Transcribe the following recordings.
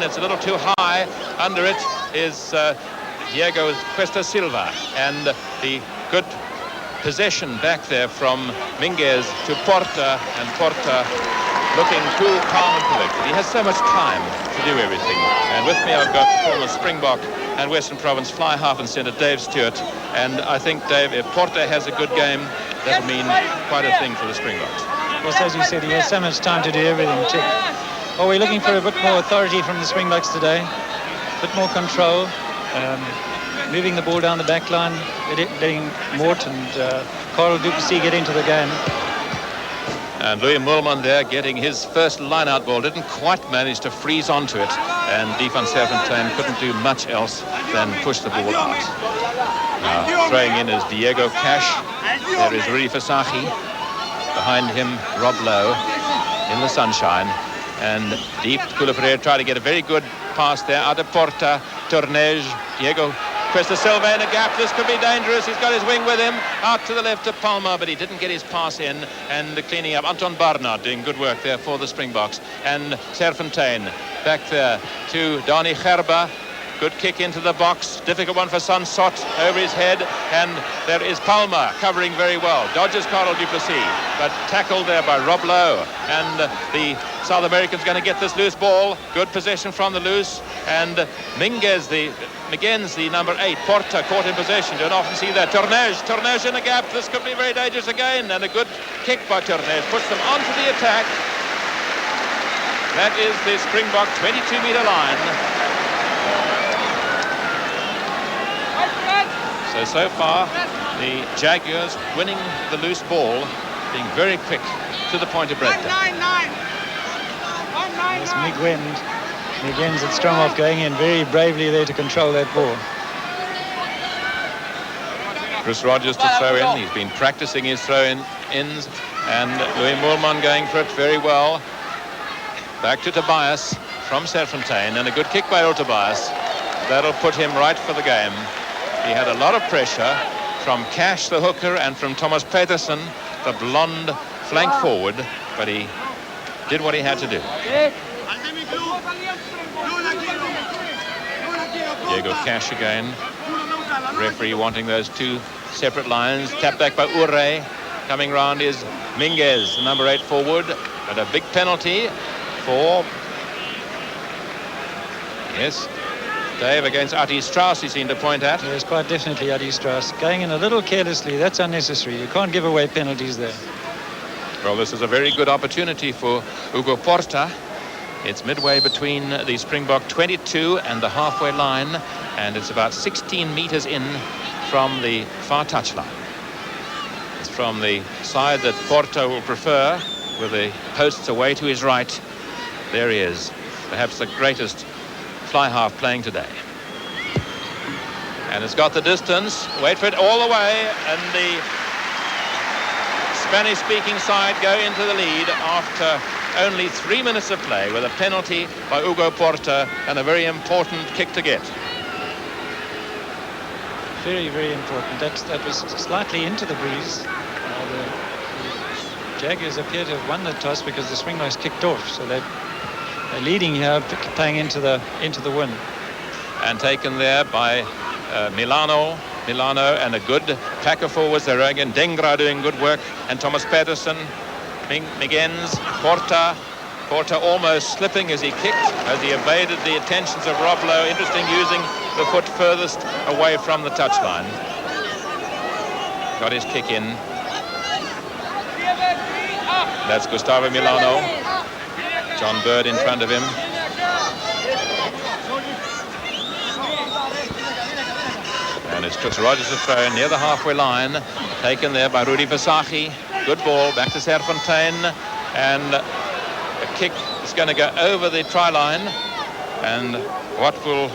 It's a little too high. Under it is Diego Cuesta Silva, and the good possession back there from Minguez to Porta, and Porta looking cool, calm and collected. He has so much time to do everything. And with me I've got former Springbok and Western Province fly half and centre Dave Stewart, and I think, Dave, if Porta has a good game, that'll mean quite a thing for the Springboks. Yes, as you said, he has so much time to do everything. Well, we're looking for a bit more authority from the Springboks today, a bit more control, moving the ball down the back line, letting Mort and Carl Duplessis get into the game. And Louis Moelman there getting his first line-out ball, didn't quite manage to freeze onto it, and Di van Serfontein couldn't do much else than push the ball out. Now throwing in is Diego Cash. There is Rudi Versace. Behind him, Rob Lowe in the sunshine. And deep, Kula Pereira tried to get a very good pass there. Out of Porta, Tornej, Diego Cuesta Silva in a gap. This could be dangerous. He's got his wing with him. Out to the left of Palmer, but he didn't get his pass in. And cleaning up. Anton Barnard doing good work there for the Springboks. And Serfontein back there to Dani Gerba. Good kick into the box. Difficult one for Sansot over his head. And there is Palmer covering very well. Dodges Carl Duplessis, but tackled there by Rob Lowe. And the South American's going to get this loose ball. Good possession from the loose. And Minguez, the number 8, Porta caught in possession. Don't often see that. Tornej in a gap. This could be very dangerous again. And a good kick by Tornej puts them onto the attack. That is the Springbok 22-meter line. So far, the Jaguars winning the loose ball, being very quick to the point of breakdown. Yes, Miguen's at Stromoff going in very bravely there to control that ball. Chris Rogers to throw in. He's been practicing his throw-ins, and Louis Moelman going for it very well. Back to Tobias from Serfontein, and a good kick by Tobias. That'll put him right for the game. He had a lot of pressure from Cash, the hooker, and from Thomas Peterson, the blonde flank forward, but he did what he had to do. Diego Cash again. Referee wanting those two separate lines. Tap back by Ure. Coming round is Minguez, the number 8 forward, but a big penalty for... Yes, Dave, against Adi Strauss, he seemed to point at. Yes, quite definitely Adi Strauss. Going in a little carelessly, that's unnecessary. You can't give away penalties there. Well, this is a very good opportunity for Hugo Porta. It's midway between the Springbok 22 and the halfway line, and it's about 16 meters in from the far touchline. It's from the side that Porta will prefer, with the posts away to his right. There he is, perhaps the greatest fly half playing today. And it's got the distance. Wait for it all the way, and the Spanish-speaking side go into the lead after only 3 minutes of play, with a penalty by Hugo Porta and a very important kick to get. Very, very important. That was slightly into the breeze. The Jaguars appear to have won the toss because the Springboks kicked off, so they're leading here, playing into the wind. And taken there by Milano, and a good packer forwards there again. Dengra doing good work, and Thomas Peterson, Miguens, Porta almost slipping as he kicked, as he evaded the attentions of Rob Lowe. Interesting, using the foot furthest away from the touchline. Got his kick in. That's Gustavo Milano. John Bird in front of him. And it's Chris Rogers to throw near the halfway line. Taken there by Rudi Versace. Good ball, back to Serfontein. And a kick is going to go over the try line. And what will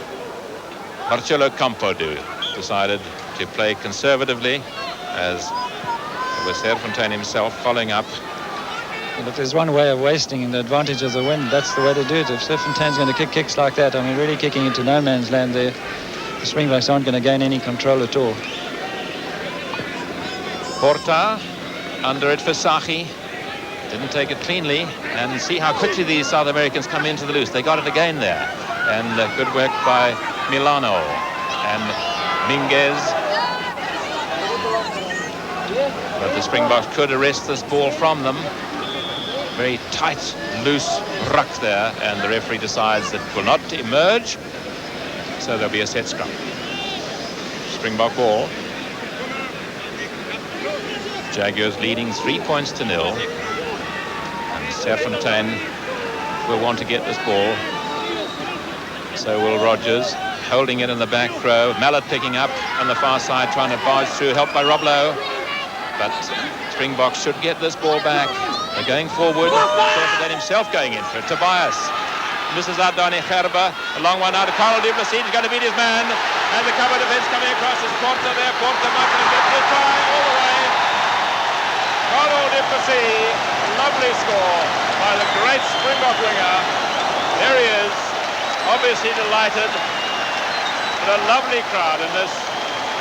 Marcelo Campo do? Decided to play conservatively, as it was Serfontein himself following up. And if there's one way of wasting the advantage of the wind, that's the way to do it. If Serfontein's going to kick kicks like that, I mean, really kicking into no man's land there, the Springboks aren't going to gain any control at all. Porta, under it for Sachi. Didn't take it cleanly, and see how quickly these South Americans come into the loose. They got it again there. And good work by Milano and Minguez. But the Springboks could arrest this ball from them. Very tight, loose ruck there, and the referee decides that it will not emerge, so there'll be a set scrum. Springbok ball. Jaguars leading 3-0. And Serfontein will want to get this ball. So will Rogers, holding it in the back row. Mallet picking up on the far side, trying to barge through, helped by Roblo. But Springboks should get this ball back. They're going forward. Serfontein himself going in for it. Tobias misses out Donny Gerber. A long one out to Carl du Plessis. He's going to beat his man. And the cover defense coming across is Porta there. Porta might get the try all the way. Carl du Plessis. Lovely score by the great Springbok winger. There he is. Obviously delighted. But a lovely crowd in this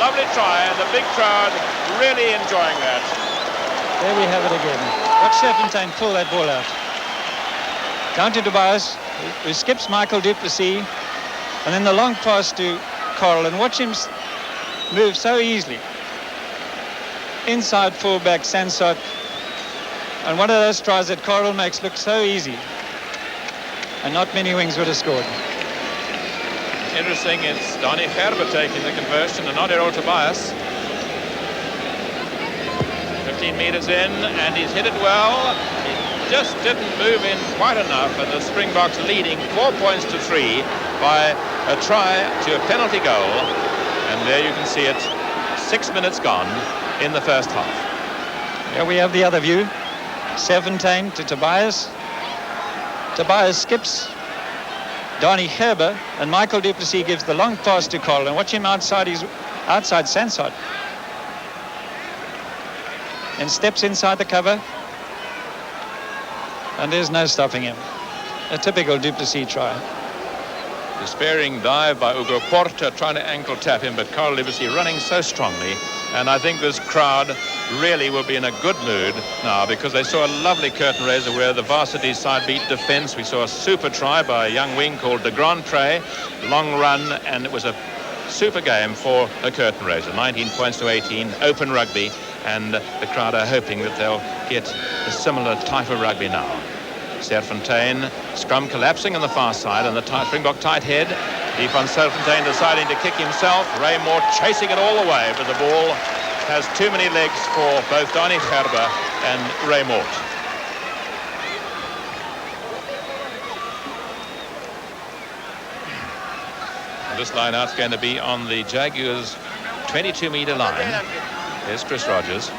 lovely try, and the big crowd really enjoying that. There we have it again. Watch Serfontein pull that ball out. Down to Tobias, who skips Michael du Plessis, and then the long pass to Carl, and watch him move so easily. Inside fullback, Sansot, and one of those tries that Carl makes look so easy. And not many wings would have scored. Interesting, it's Donny Gerber taking the conversion and not Errol Tobias. 15 meters in, and he's hit it well. He just didn't move in quite enough, and the Springboks leading 4-3 by a try to a penalty goal. And there you can see it, 6 minutes gone in the first half. Here we have the other view. Serfontein to Tobias. Tobias skips Donny Gerber, and Michael du Plessis gives the long pass to Carl, and watch him outside Sansot. And steps inside the cover, and there's no stopping him. A typical du Plessis try. Despairing dive by Hugo Porta, trying to ankle tap him, but Carl du Plessis running so strongly. And I think this crowd really will be in a good mood now, because they saw a lovely curtain raiser where the varsity side beat defence. We saw a super try by a young wing called de Grand Pré, long run, and it was a super game for a curtain raiser. 19-18, open rugby, and the crowd are hoping that they'll get a similar type of rugby now. Serfontein, scrum collapsing on the far side, and the Springbok tight head. Van Serfontein deciding to kick himself. Ray Moore chasing it all the way, but the ball has too many legs for both Donny Gerber and Ray Moore. This line-out's going to be on the Jaguars' 22-meter line. There's Chris Rogers.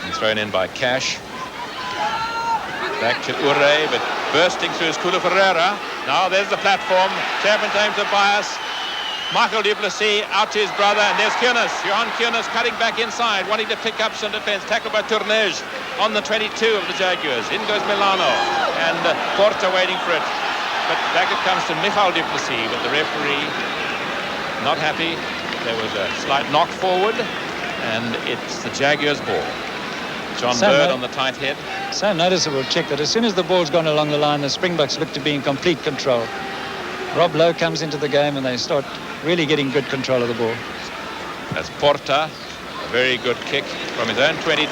And thrown in by Cash. Back to Ure, but bursting through is Kulu Ferreira. Now there's the platform. Serfontein to Tobias. Michael du Plessis out to his brother, and there's Kunis. Johan Kunis cutting back inside, wanting to pick up some defense. Tackled by Tournage on the 22 of the Jaguars. In goes Milano, and Porta waiting for it. But back it comes to Michael du Plessis, but the referee not happy. There was a slight knock forward, and it's the Jaguars' ball. John Bird on the tight head. So noticeable check that as soon as the ball's gone along the line, the Springboks look to be in complete control. Rob Lowe comes into the game, and they start really getting good control of the ball. That's Porta, a very good kick from his own 22.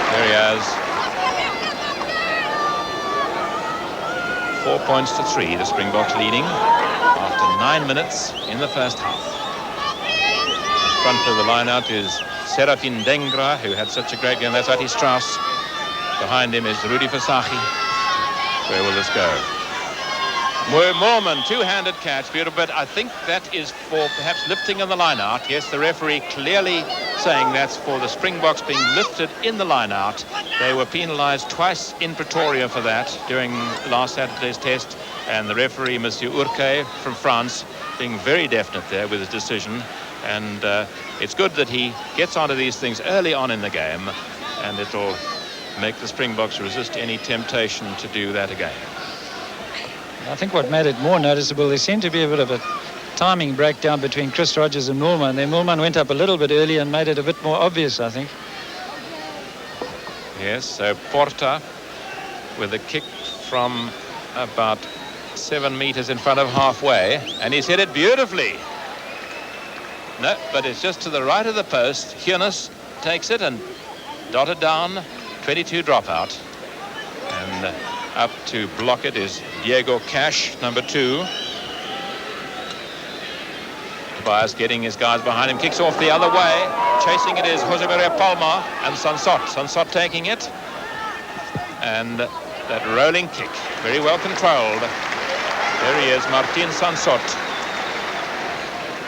There he is. 4-3, the Springboks leading after 9 minutes in the first half. Front of the line-out is Serafin Dengra, who had such a great game. That's Ati Strauss. Behind him is Rudi Versace. Where will this go? Moorman, two-handed catch, beautiful, but I think that is for perhaps lifting in the line-out. Yes, the referee clearly saying that's for the Springboks being lifted in the line-out. They were penalised twice in Pretoria for that during last Saturday's test, and the referee, Monsieur Urquet from France, being very definite there with his decision. And it's good that he gets onto these things early on in the game, and it'll make the Springboks resist any temptation to do that again. I think what made it more noticeable, there seemed to be a bit of a timing breakdown between Chris Rogers and Moorman. Then Moorman went up a little bit early and made it a bit more obvious, I think. Yes, so Porta with a kick from about 7 meters in front of halfway, and he's hit it beautifully. No, but it's just to the right of the post. Hunes takes it and dotted down, 22 dropout. And up to block it is Diego Cash, number 2. Tobias getting his guys behind him, kicks off the other way. Chasing it is Jose Maria Palma and Sansot. Sansot taking it. And that rolling kick, very well controlled. There he is, Martin Sansot.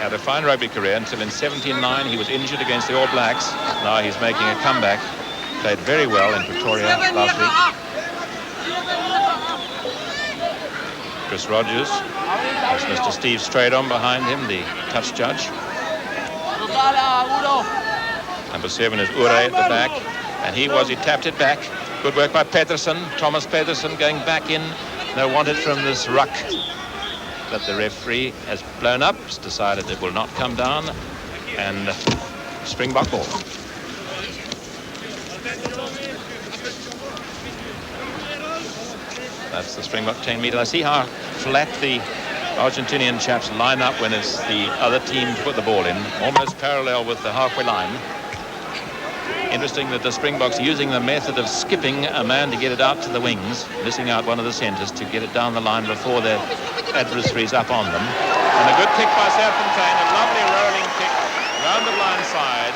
Had a fine rugby career until in 79 he was injured against the All Blacks. Now he's making a comeback. Played very well in Pretoria last week. Chris Rogers. There's Mr. Steve Stradom behind him, the touch judge. Number 7 is Ure at the back. And he tapped it back. Good work by Peterson. Thomas Peterson going back in. No wanted from this ruck. But the referee has blown up, has decided it will not come down, and Springbok ball. That's the Springbok 10 meter. I see how flat the Argentinian chaps line up when it's the other team to put the ball in, almost parallel with the halfway line. Interesting that the Springboks using the method of skipping a man to get it out to the wings, missing out one of the centres to get it down the line before their adversaries up on them. And a good kick by Serfontein, a lovely rolling kick round the blind side.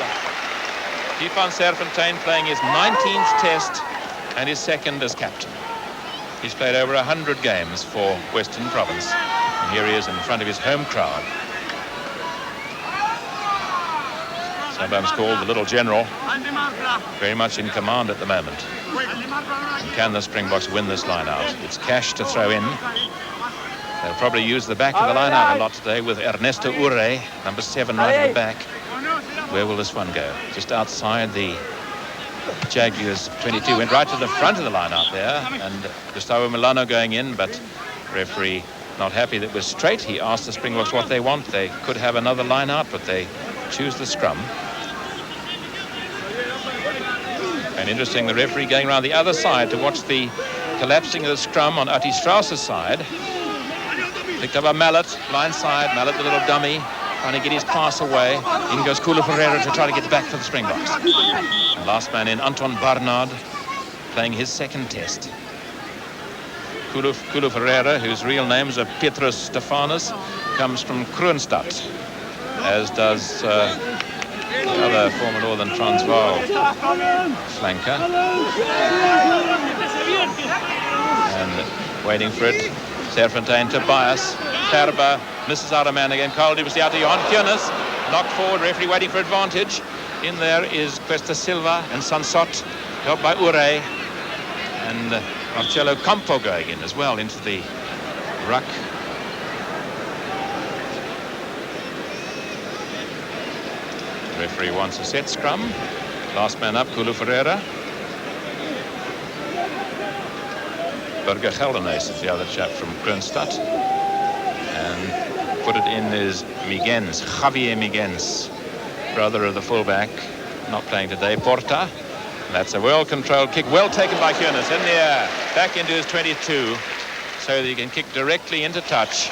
Stefan Serfontein playing his 19th test and his 2nd as captain. He's played over 100 games for Western Province. And here he is in front of his home crowd. Sometimes called the Little General. Very much in command at the moment. And can the Springboks win this line out? It's Cash to throw in. They'll probably use the back of the line out a lot today with Ernesto Ure, number 7 right at the back. Where will this one go? Just outside the Jaguars 22. Went right to the front of the line out there. And Gustavo Milano going in, but referee not happy that it was straight. He asked the Springboks what they want. They could have another line out, but they choose the scrum. And interesting, the referee going around the other side to watch the collapsing of the scrum on Ati Strauss's side. Picked up a Mallet, blind side. Mallet, the little dummy, trying to get his pass away. In goes Kulu Ferreira to try to get back for the Springboks. And last man in, Anton Barnard, playing his 2nd test. Kulu Ferreira, whose real names are Petrus Stefanus, comes from Kroonstad, as does the other former Northern Transvaal flanker. And waiting for it, Serfontein to Tobias. Gerber misses out a man again. Carl was out to Johan Hunes. Knocked forward, referee waiting for advantage. In there is Cuesta Silva and Sansot, helped by Ure. And Marcelo Campo going in as well into the ruck. The referee wants a set scrum. Last man up, Kulu Ferreira. Burger Geldernees is the other chap from Kroonstad. And put it in is Miguens, Javier Miguens, brother of the fullback, not playing today, Porta. And that's a well-controlled kick, well taken by Hunes in the air, back into his 22, so that he can kick directly into touch.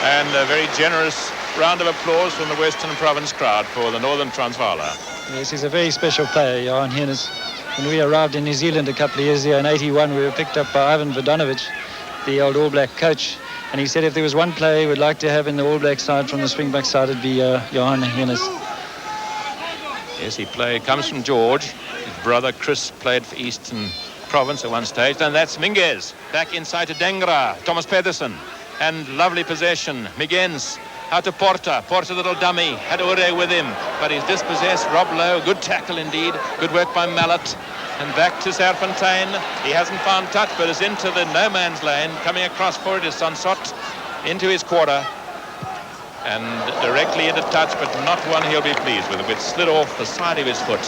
And a very generous round of applause from the Western Province crowd for the Northern Transvaaler. Yes, he's a very special player, Johan Hunes. When we arrived in New Zealand a couple of years ago in 81, we were picked up by Ivan Vodanovich, the old All Black coach. And he said if there was one player he would like to have in the All Black side from the Springbok side, it'd be Johan Hunes. Yes, he comes from George. His brother Chris played for Eastern Province at one stage. And that's Minguez, back inside to Dengra, Thomas Pedersen. And lovely possession, Miguens. Out to Porta. Porta, little dummy. Had Ure with him, but he's dispossessed. Rob Lowe, good tackle indeed. Good work by Mallet. And back to Serfontein. He hasn't found touch, but is into the no man's lane. Coming across for it is Sansot into his quarter. And directly into touch, but not one he'll be pleased with. It slid off the side of his foot.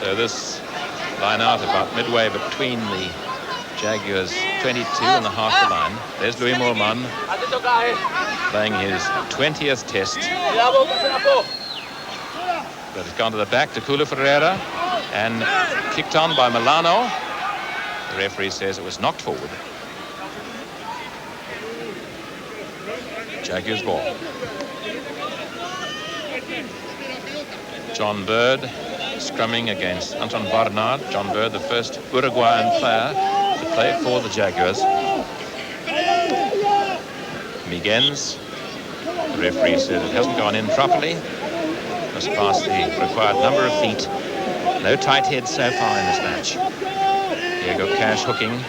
So this line out about midway between the Jaguars 22 on the half line. There's Louis Moorman playing his 20th test. But it's gone to the back to Kulu Ferreira and kicked on by Milano. The referee says it was knocked forward. Jaguars ball. John Bird scrumming against Anton Barnard. John Bird, the first Uruguayan player to play for the Jaguars. Miguens. The referee said it hasn't gone in properly. Just past the required number of feet. No tight heads so far in this match. Diego Cash hooking.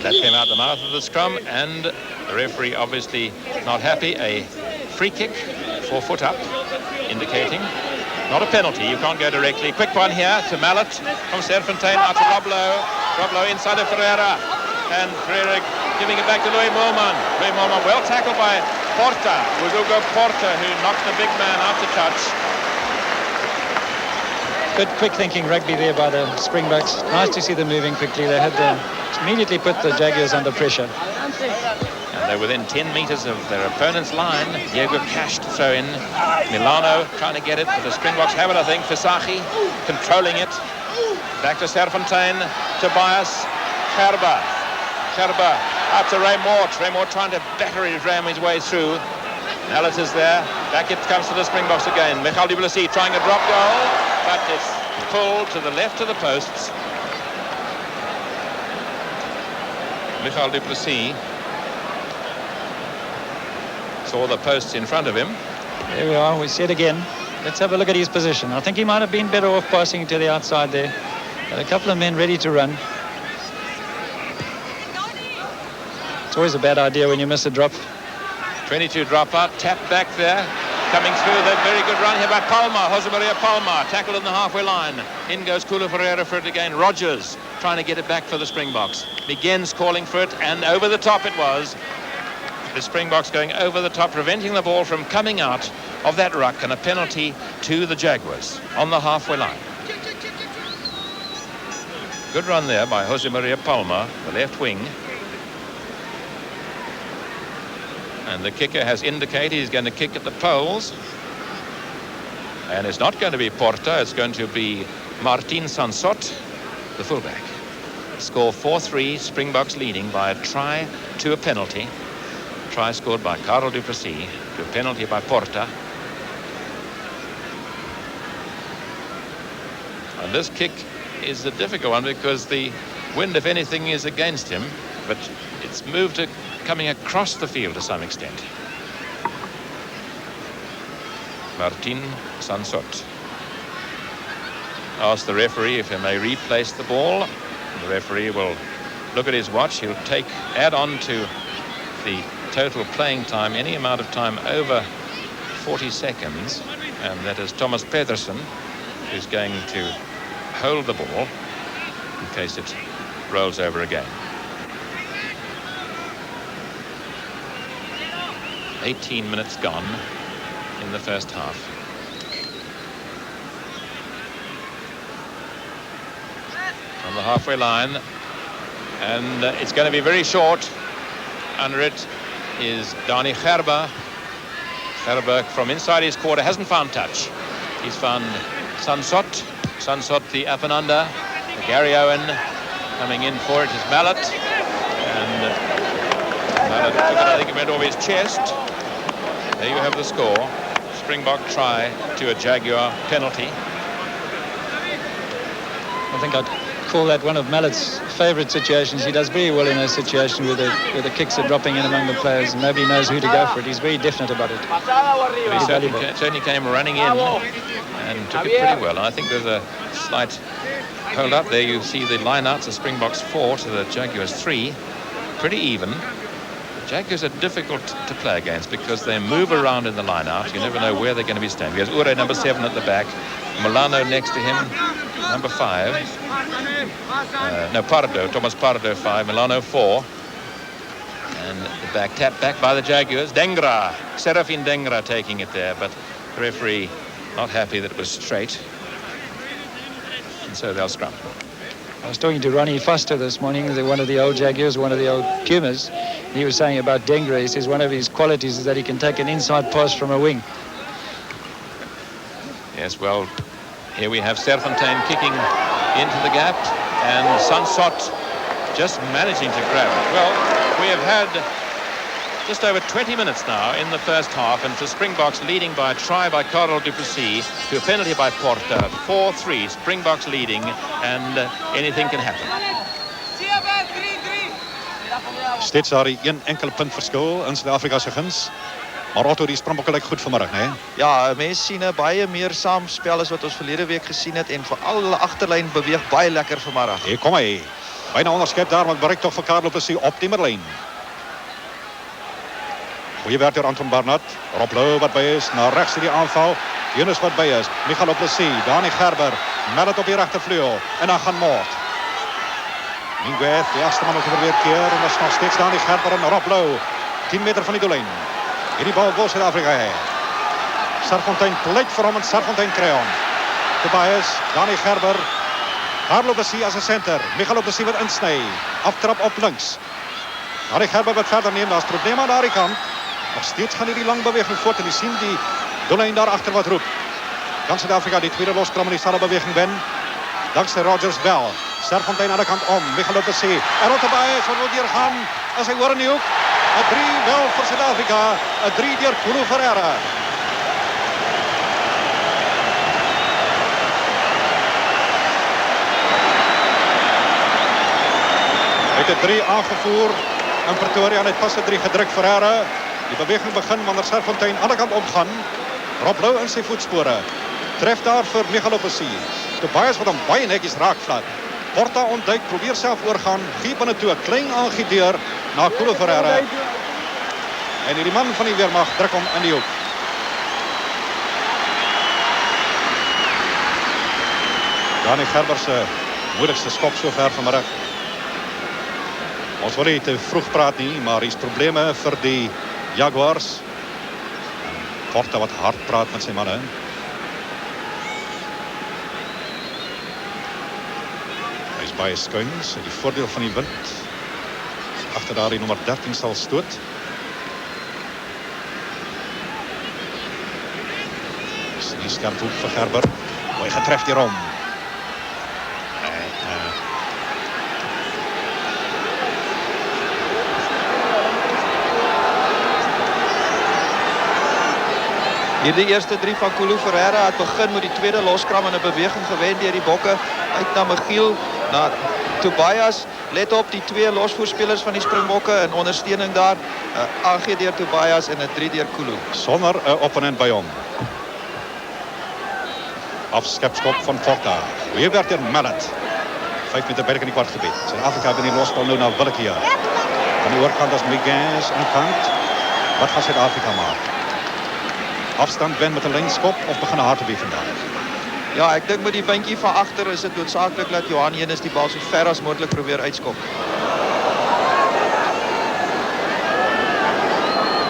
That came out the mouth of the scrum, and the referee obviously not happy. A free kick, 4 foot up, indicating not a penalty. You can't go directly. Quick one here to Mallet from Serfontein out to Roblo. Roblo inside of Ferreira, and Ferreira giving it back to Louis Moorman. Louis Moorman well tackled by Porta. It was Hugo Porta who knocked the big man out to touch. Good quick thinking rugby there by the Springboks. Nice to see them moving quickly. They had immediately put the Jaguars under pressure. And they're within 10 meters of their opponent's line. Diego Cash to throw in. Milano trying to get it, but the Springboks have it, I think. Fisachi controlling it. Back to Serfontein. Tobias. Gerber out to Ray Mort. Ray Mort trying to ram his way through. Mallet is there. Back it comes to the Springboks again. Michael du Plessis trying a drop goal, but it's pulled to the left of the posts. Michael du Plessis saw the posts in front of him. There we are. We see it again. Let's have a look at his position. I think he might have been better off passing to the outside there. Got a couple of men ready to run. It's always a bad idea when you miss a drop. 22 drop out, tap back there, coming through. The very good run here by Palma, Jose Maria Palma, tackled in the halfway line. In goes Kulu Ferreira for it again. Rogers trying to get it back for the Springboks. Begins calling for it, and over the top it was. The Springboks going over the top, preventing the ball from coming out of that ruck, and a penalty to the Jaguars on the halfway line. Good run there by Jose Maria Palma, the left wing. And the kicker has indicated he's going to kick at the poles. And it's not going to be Porta, it's going to be Martin Sansot, the fullback. Score 4-3, Springboks leading by a try to a penalty. Try scored by Carl du Plessis to a penalty by Porta. And this kick is a difficult one because the wind, if anything, is against him, but it's moved to coming across the field to some extent. Martin Sansot asks the referee if he may replace the ball. The referee will look at his watch. He'll add on to the total playing time any amount of time over 40 seconds, and that is Thomas Pedersen, who's going to hold the ball in case it rolls over again. 18 minutes gone in the first half. On the halfway line, and it's going to be very short. Under it is Dani Gerber. Gerber from inside his quarter hasn't found touch. He's found Sansot. Sansot the up and under. Gary Owen coming in for it is Mallet. And Mallet took it, I think it went over his chest. There you have the score. Springbok try to a Jaguar penalty. I think I'd call that one of Mallet's favourite situations. He does very well in a situation where the kicks are dropping in among the players and nobody knows who to go for it. He's very definite about it. He certainly came running in and took it pretty well. And I think there's a slight hold up there. You see the line-outs of Springboks 4 to the Jaguars 3. Pretty even. Jaguars are difficult to play against because they move around in the line-out. You never know where they're going to be standing. There's Ure, number 7 at the back. Milano next to him, number 5. Pardo, Thomas Pardo 5, Milano 4. And the back tap back by the Jaguars. Dengra, Serafin Dengra taking it there, but the referee not happy that it was straight. And so they'll scrum. I was talking to Ronnie Foster this morning, one of the old Jaguars, one of the old Pumas. He was saying about Dengra, he says one of his qualities is that he can take an inside pass from a wing. Yes, well, here we have Serfontein kicking into the gap, and Sansot just managing to grab it. Well, we have had just over 20 minutes now in the first half, and the Springboks leading by a try by Karel du Plessis to a penalty by Porta. 4-3, Springboks leading, and anything can happen. Steeds daar die een enkele punt verskil in Suid-Afrika se guns. Maar Otto, die Springbokke lyk goed vanmiddag, né? Ja, mense sien 'n baie meer saamspel as wat ons verlede week gesien het, en veral hulle agterlyn beweeg baie lekker vanmiddag. Hier kom hy. Byna onderskep daar, maar bereik tog vir Karel du Plessis op die middenlyn. Goeie werk deur Anton Barnard. Rob Lou wat by is, na regs in die aanval. Jonas wat by is. Michael du Plessis, Dani Gerber. Mellet op die regtervleuel. En dan gaan Moort. Minguez, die eerste man op die probeer keer. En dat is nog steeds Dani Gerber en Rob Lou. 10 meter van die doellyn. Hierdie bal wil Suid-Afrika hê. Serfontein pleit vir hom en Serfontein kry hom. Tobias, Dani Gerber. Karel du Plessis as 'n center. Michael du Plessis wat insny. Aftrap op links. Dani Gerber wat verder neem. Daar's probleme aan daardie kant. Nog steeds gaan hierdie lang beweging voort en jy sien die doellyn daar agter wat roep. Kan Suid-Afrika die tweede loskram in die selfde beweging wen? Dankzij Rogers wel. Serfontein aan de kant om. Michael du Plessis. En Tobias wil hier gaan. As hy hoor in die hoek. 'n 3 wel vir Suid-Afrika. 'n 3 deur Hugo Porta. Hy het 3 aangevoer in Pretoria en het pas 'n 3 gedruk vir Porta. Die beweging begin wanneer Serfontein aan de kant omgaan. Rob Lou in sy voetspore. Tref daar vir Michael du Plessis. Tobias wat hom baie netjies raak vat. Porta ontduik, probeer self oorgaan. Gee binne toe 'n klein aangedeur na Hugo Porta. En die man van die weermag druk hom in die hoek. Dani Gerber se moeilikste skop sover vanmiddag. Ons wil nie te vroeg praat nie, maar hier's probleme vir die Jaguars. Porta wat hard praat met sy manne. Hy's baie skuins en die voordeel van die wind. Agter daar die nommer 13 sal stoot. Die skerp hoek vir Gerber. Hy getref hierom. Hierdie eerste 3 van Hugo Porta het begin met die tweede loskram in 'n beweging gewen deur die bokke uit na Michiel, na Tobias. Let op die 2 losvoerspelers van die Springbokke in ondersteuning daar. Aangee deur Tobias en 'n 3 deur Hugo. Sonder 'n opponent by hom. Afskepskop van Porta. Weer werd er Mallet. 5 meter buite in die kwartgebied. Suid-Afrika wen die losbal nou na Willeke. Van die oorkant as Minguez in kant. Wat gaan Suid-Afrika maak? Afstand wen met 'n lynskop of begin hard te be vandag? Ja, ek dink met die puntjie van agter is dit noodsaaklik dat Johan Jenis die bal so ver as moontlik probeer uitskop.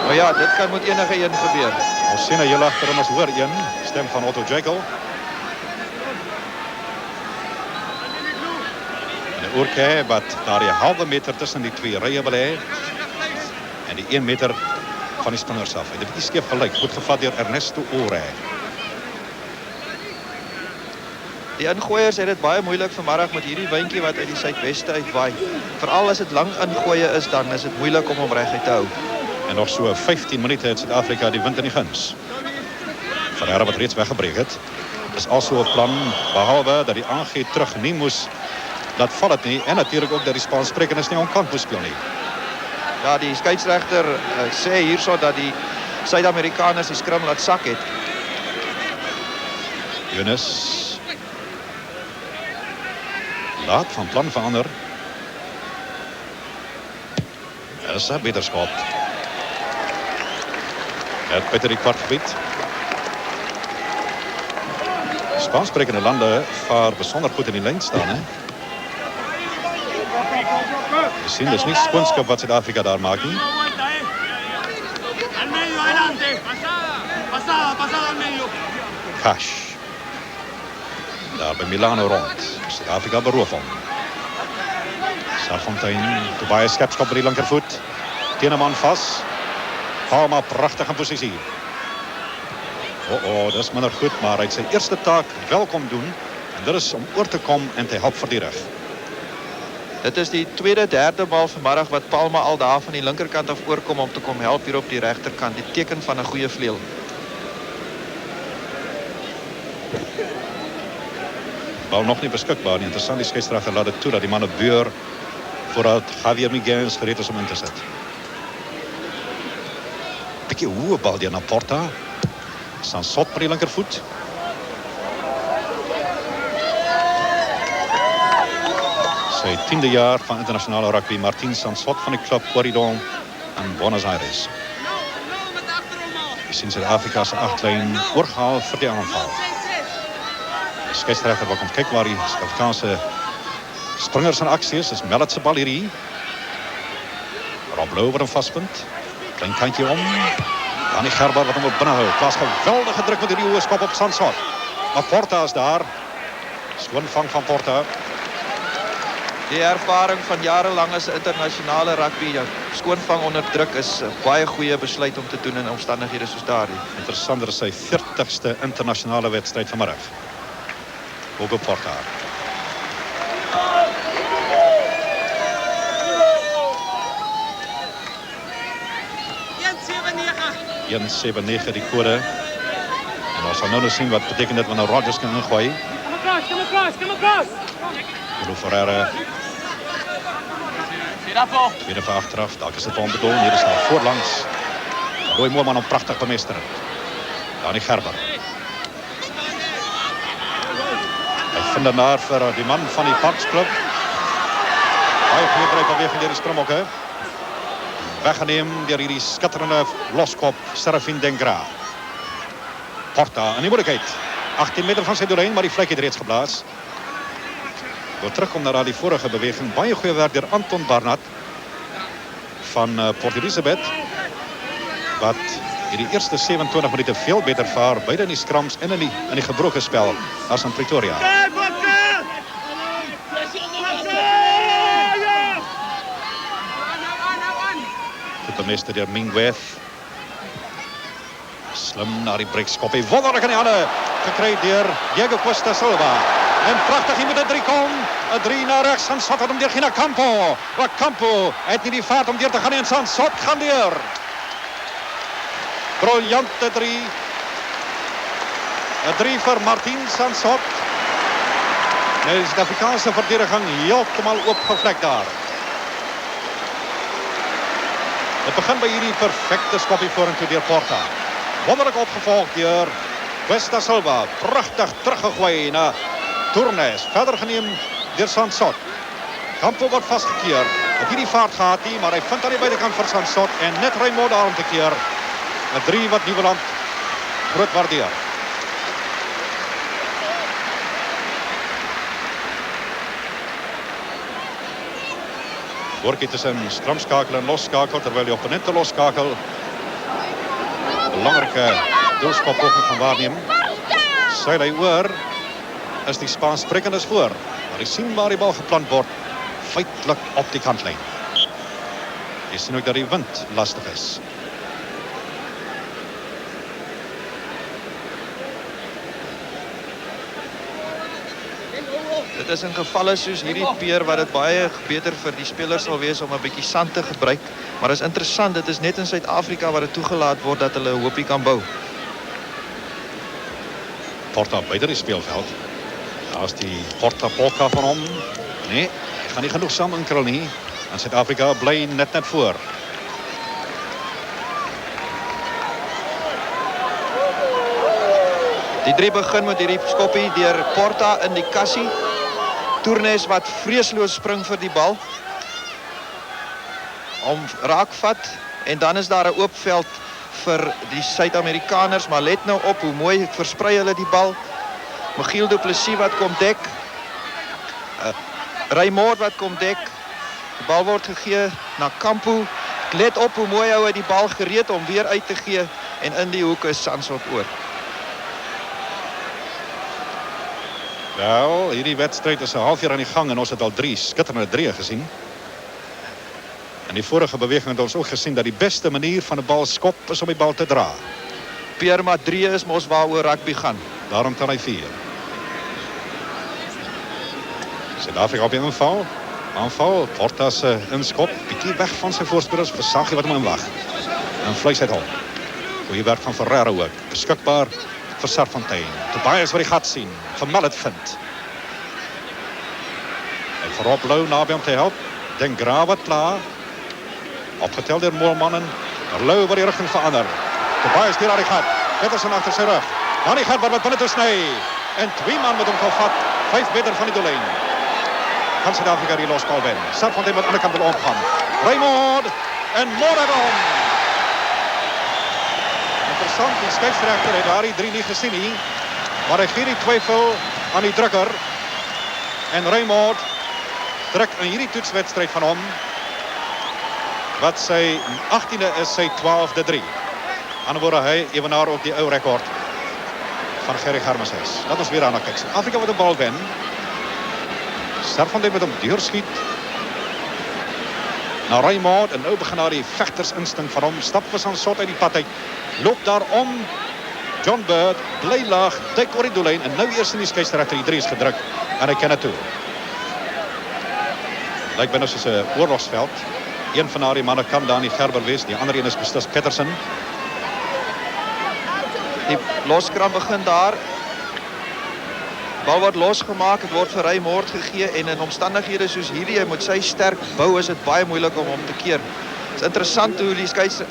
Maar ja, dit kan met enige een gebeur. Ons sien heel agter hom as hoor een stem van Otto Jekyll. En 'n oorke wat daar die halwe meter tussen die 2 rye wil hê. En die 1 meter van die spinners af. Hy het 'n bietjie skeef gelyk. Goed gevat deur Ernesto Ore. Die ingooiers het dit baie moeilik vanmiddag met hierdie windjie wat uit die suidweste uitwaai. Veral as dit lang ingooie is, dan is dit moeilik om hom reguit te hou. En nog so 15 minute het Suid-Afrika die wind in die guns. Porta wat reeds weggebreek het. Is also 'n plan, behalwe dat die aangee terug nie moes laat val het nie. En natuurlik ook dat die Spaanssprekendes nie onkant moes speel nie. Ja, die skeieregter sê hierso dat die Suid-Amerikaners die Scrum laat sak het. Jonas laat van plan verander. Dat is 'n beter skop. Het beter die kwartgebied. Spaansprekende lande vaar besonder goed in die lyn staan, hè. We sien dus nie skoonskap wat Suid-Afrika daar maak nie. Cash. Daar by Milano rond. Suid-Afrika beroof hom. Serfontein, Tobias skepskop met die linkervoet. Teen 'n man vas. Palma pragtig in posisie. Dis minder goed, maar hy het sy eerste taak welkom doen. En dit is om oor te kom en te help verdedig. Dit is die tweede, derde bal vanmiddag wat Palma al daar van die linkerkant af oorkom om te kom help hier op die regterkant. Die teken van 'n goeie vleuel. Bal nog nie beskikbaar nie. Interessant, die skeieregter laat dit toe dat die manne beur voordat Javier Miguel gereed is om in te sit. Bietjie hoë bal deur na Porta. Sansot met die linkervoet. Sy 10de jaar van internasionale rugby, Martin Sansot van die klub Corridor in Buenos Aires. Jy sien Suid-Afrika se agtlyn oorgehaal vir die aanval. Die skeieregter wil kom kyk waar die Afrikaanse springers in aksie is. Dis Mellet se bal hierdie. Rob Lou wat hom vaspunt. Klein kantjie om. Dan die Gerber wat hom op binne hou. Plaas geweldige druk met hierdie hoë skop op Sansot. Maar Porta is daar. Skoonvang van Porta. Die ervaring van jarelang as internasionale rugby, skoonvang onder druk is 'n baie goeie besluit om te doen in omstandighede soos daardie. Interessant, is sy 40ste internasionale wedstryd vanmiddag. Hugo Porta. Jan 79 die kode. En ons sal nou sien wat beteken dit wanneer Rodgers kan ingooi. Come across. Hugo Ferreira. Tweede van achteraf, dalk is het wel onbedoeld. Hier is daar voorlangs. Roy Moorman om prachtig bemesteren. Dan die Gerber. Hy vind daarna vir die man van die Parksclub. Baie goeie breedbeweging deur die Springbokke. Weggeneem deur hierdie skitterende loskop Serafin Dengra. Porta in die moeilikheid. 18 meter van sy doellyn, maar die vlek het reeds geblaas. Wil terugkom naar die vorige beweging. Baie goeie werk deur Anton Barnard van Port Elizabeth. Wat in die eerste 27 minute veel beter vaar. Beide in die scrums en in die gebroken spel as in Pretoria. Goed bemester deur Mingweth. Slim naar die breekskop. Hy wonderlik in die hande gekry deur Diego Costa Silva. En prachtig, hier moet een 3 kom. Een 3 naar rechts. Sansot had hem deur naar Campo. Maar Campo het nie die vaart om deur te gaan en Sansot gaan deur. Briljante 3. Een 3 vir Martin Sansot. Nou is de Afrikaanse verdediging heeltemal oopgevlek daar. Het begin by hierdie perfecte skoppie vorentoe deur Porta. Wonderlik opgevolgd deur Costa Silva. Prachtig teruggegooi na Tournes, verder geneem deur Sansot. Campo wordt vastgekeerd. Het hier die vaart gaat hij, maar hij vindt aan die buitenkant voor Sansot. En net Raymond daarom te keer. Een 3 wat Nieuweland groot waardeer. Workie tussen scrumskakel en losskakel, terwijl die opponenten losskakel. Belangrijke doelskoppoging van waarnemen. Seil hy oor. Is die Spaans sprekenders voor. Maar die sien waar die bal geplant wordt. Feitelijk op die kantlijn. Je ziet ook dat die wind lastig is. Dit is in gevalle soos hierdie peer wat dit baie beter vir die spelers sal wees om 'n bietjie sand te gebruik. Maar is interessant, dit is net in Suid-Afrika waar dit toegelaat word dat hulle 'n hoopie kan bou. Porta buiten die speelveld. Daar is die Porta polka van hom. Nee, hy gaan nie genoeg saam inkrul nie. En Suid-Afrika bly net voor. Die 3 begin met hierdie skoppie deur Porta in die kassie. Tournes wat vreesloos spring vir die bal. Om raakvat. En dan is daar 'n oop veld vir die Suid-Amerikaners. Maar let nou op hoe mooi versprei hulle die bal. Michiel Du Plessis wat kom dek. Raymond wat kom dek. Die bal word gegee na Campo. Let op hoe mooi hou hy die bal gereed om weer uit te gee. En in die hoek is Sansot oor. Wel, hierdie wedstrijd is 'n halfuur aan die gang en ons het al 3 skitterende 3 gezien. In die vorige beweging het ons ook gesien dat die beste manier van 'n bal skop is om die bal te dra. Pierre, maar 3 is mos waaroor rugby gaan. Daarom tel hy 4. Suid-Afrika op die inval. Aanval, Porta se inskop, bietjie weg van sy voorspelers, versag jy wat hom inwag. En vleis uit hom. Goeie werk van Ferreira ook. Beskikbaar vir Serfontein. Tobias wat die gat sien, vir Mallet vind. En vir Rob Lou naby om te help. Den Graaf wat klaar. Opgetel deur Moorman. Lou wat die rigting verander. Tobias deur die gat. Petersen agter sy rug. Dan die gat wat binne toe sny. En 2 man met hom kan vat. 5 meter van die doellyn. Kan Suid-Afrika die losbal wen. Serfontein met aan die ander kant wil omgaan. Raymond en Moorman. Interessant, die skeieregter het daar die 3 nie gesien nie. Maar hy gee die twyfel aan die drukker. En Raymond druk in hierdie toetswedstryd van hom. Wat sy 18de is, sy 12de 3. Ander woorde, hy evenaar ook die ou rekord van Gerry Germes is. Laat ons weer aan kyk. Afrika wat 'n bal wen. Serfontein met hom deurskiet. Nou Raymond en nou begin daar die vegtersinstink van hom. Stap vir son sot uit die pad uit. Loop daar om. John Bird bly laag, duik oor die doellyn en nou eers in die skeieregter die 3 is gedruk en hy ken dit toe. Lyk binne soos 'n oorlogsveld. Een van daardie manne kan Dani Gerber wees, die ander een is beslis Petersen. Die loskram begin daar. Bal word losgemaak, het word vir Raymond gegee en in omstandighede soos hierdie, hy moet sy sterk bou, is dit baie moeilik om hom te keer. Het is interessant hoe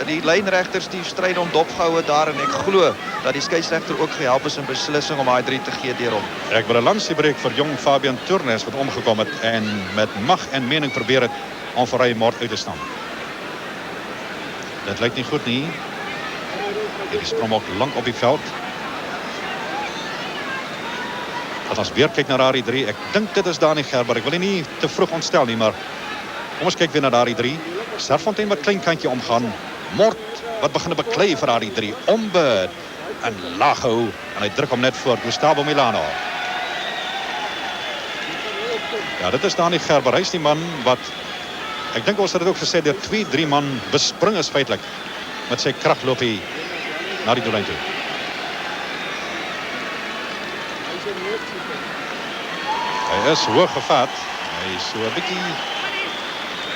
die lynregters die stryd om dopgehou het daar en ek glo dat die skeieregter ook gehelp is in beslissing om daai 3 te gee deur hom. Ek wil 'n lansie breek vir jong Fabian Turnes wat omgekom het en met mag en mening probeer het om vir Raymond uit te staan. Dit lyk nie goed nie. Hierdie Springbok lank op die veld. As ons weer kyk na daardie 3, ek dink dit is Dani Gerber. Ek wil nie te vroeg ontstel nie, maar kom ons kyk weer na daardie 3. Serfontein wat klein kantjie omgaan. Mort wat begin beklei vir daardie 3. Ombud en laag hou en hy druk hom net voor Gustavo Milano. Ja, dit is Dani Gerber. Hy is die man wat, ek dink ons het dit ook gesê, deur 2-3 man bespring is feitelik met sy kragloopie na die doellyn toe. Hy is hoog gevat. Hy is so 'n bietjie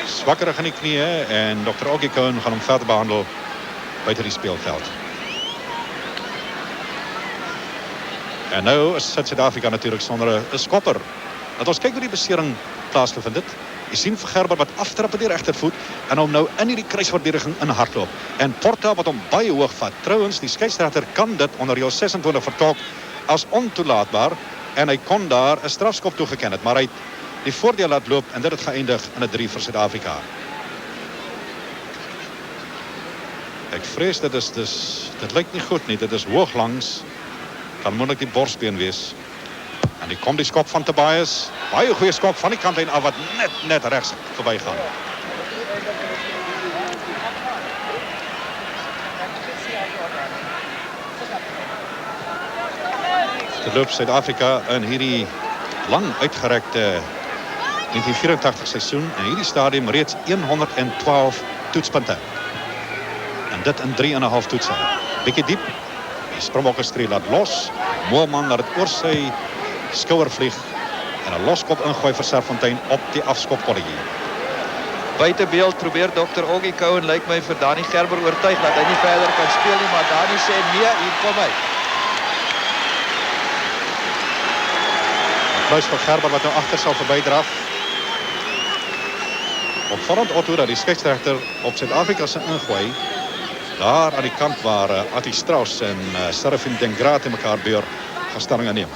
swakkerig in die knieë en Dr. Oggie Cohen gaan hom verder behandel buite die speelveld. En nou is Suid-Afrika natuurlik sonder 'n skopper. Laat ons kyk hoe die besering plaasgevind het. Jy sien vir Gerber wat aftrap met die regtervoet en hom nou in hierdie kruisverdediging in hardloop. En Porta wat hom baie hoog vat. Trouwens, die skeieregter kan dit onder reël 26 vertolk as ontoelaatbaar en hy kon daar 'n strafskop toegeken het, maar hy het die voordeel laat loop en dit het geëindig in 'n 3 vir Suid-Afrika. Ek vrees dit lyk nie goed nie. Dit is hoog langs. Kan moontlik die borsbeen wees. En die kom die skop van Tobias. Baie goeie skop van die kantlyn af wat net regs verbygaan. Dit loop Suid-Afrika in hierdie lang uitgerekte 1984 seisoen en hierdie stadium reeds 112 toetspunte. En dit in 3,5 toetse. Bietjie diep. Die Springbokke stree laat los. Moorman laat dit oor sy skouer vlieg en 'n loskop ingooi vir Serfontein op die afskopkolletjie. Buite beeld probeer Dr. Oggie Cohen lyk my vir Dani Gerber oortuig dat hy nie verder kan speel nie, maar Dani sê nee, hier kom hy. Pluis vir Gerber wat nou agter sal verbydraf. Opvallend Otto dat die skeieregter op Suid-Afrika se ingooi daar aan die kant waar Atti Strauss en Serafin Den Graaf in mekaar beur gaan stelling neem.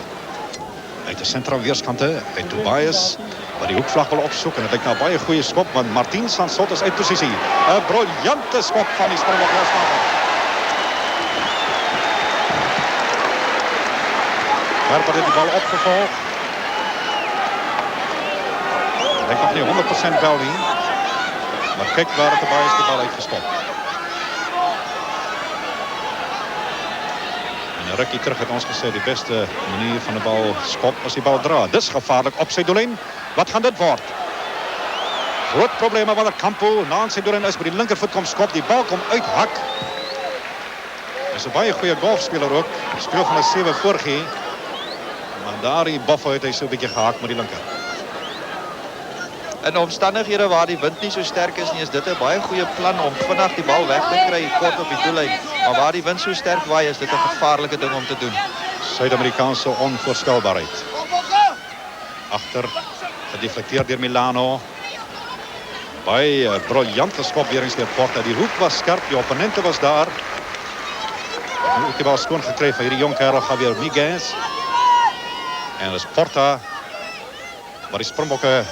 Uit de sentraal weerskante, uit Tobias wat die hoekvlag wil opsoek en dit lyk na 'n baie goeie skop, want Martin Sansot is uit posisie. 'n Briljante skop van die Springbok losmaker. Gerber het die bal opgevolg. Ek nog nie 100% wel nie. Maar kyk waar het Tobias die bal uitgeskop. En 'n rukkie terug het ons gesê die beste manier van 'n bal skop as die bal dra. Dis gevaarlik op sy doellyn. Wat gaan dit word? Groot probleme wanneer Campo na sy doelin is, by die linkervoet kom skop, die bal kom uithak. Is 'n baie goeie golfspeler ook. Hy speel van 'n 7 voorgie. Maar daar die buffel het hy so 'n bietjie gehak met die linker. In omstandighede waar die wind nie so sterk is nie, is dit 'n baie goeie plan om vinnig die bal weg te kry kort op die doellyn. Maar waar die wind so sterk waai, is dit 'n gevaarlike ding om te doen. Suid-Amerikaanse onvoorspelbaarheid. Agter gedeflekteer deur Milano. Baie briljante skop weer eens deur Porta. Die hoek was skerp, die opponente was daar. Nu het die bal skoon gekry van hierdie jong kerel Javier Miguez. En dis Porta wat die Springbokke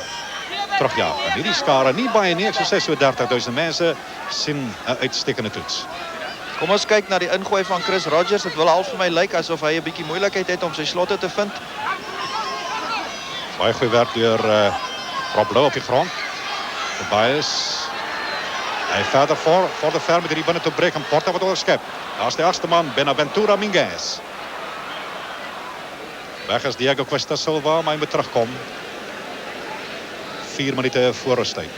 terugjaag. En hierdie skare nie baie nie, ek sou sê so 30,000 mense sien 'n uitstekende toets. Kom ons kyk na die ingooi van Chris Rogers. Dit wil al vir my lyk asof hy 'n bietjie moeilikheid het om sy slotte te vind. Baie goeie werk deur Rob Lou op die grond. Tobias. Hy verder voor de ver met die binne toe breek en Porta wat onderskep. Daar is die agste man, Benaventura Minguez. Weg is Diego Cuesta Silva, maar hy moet terugkom. 4 minute voor rustyd.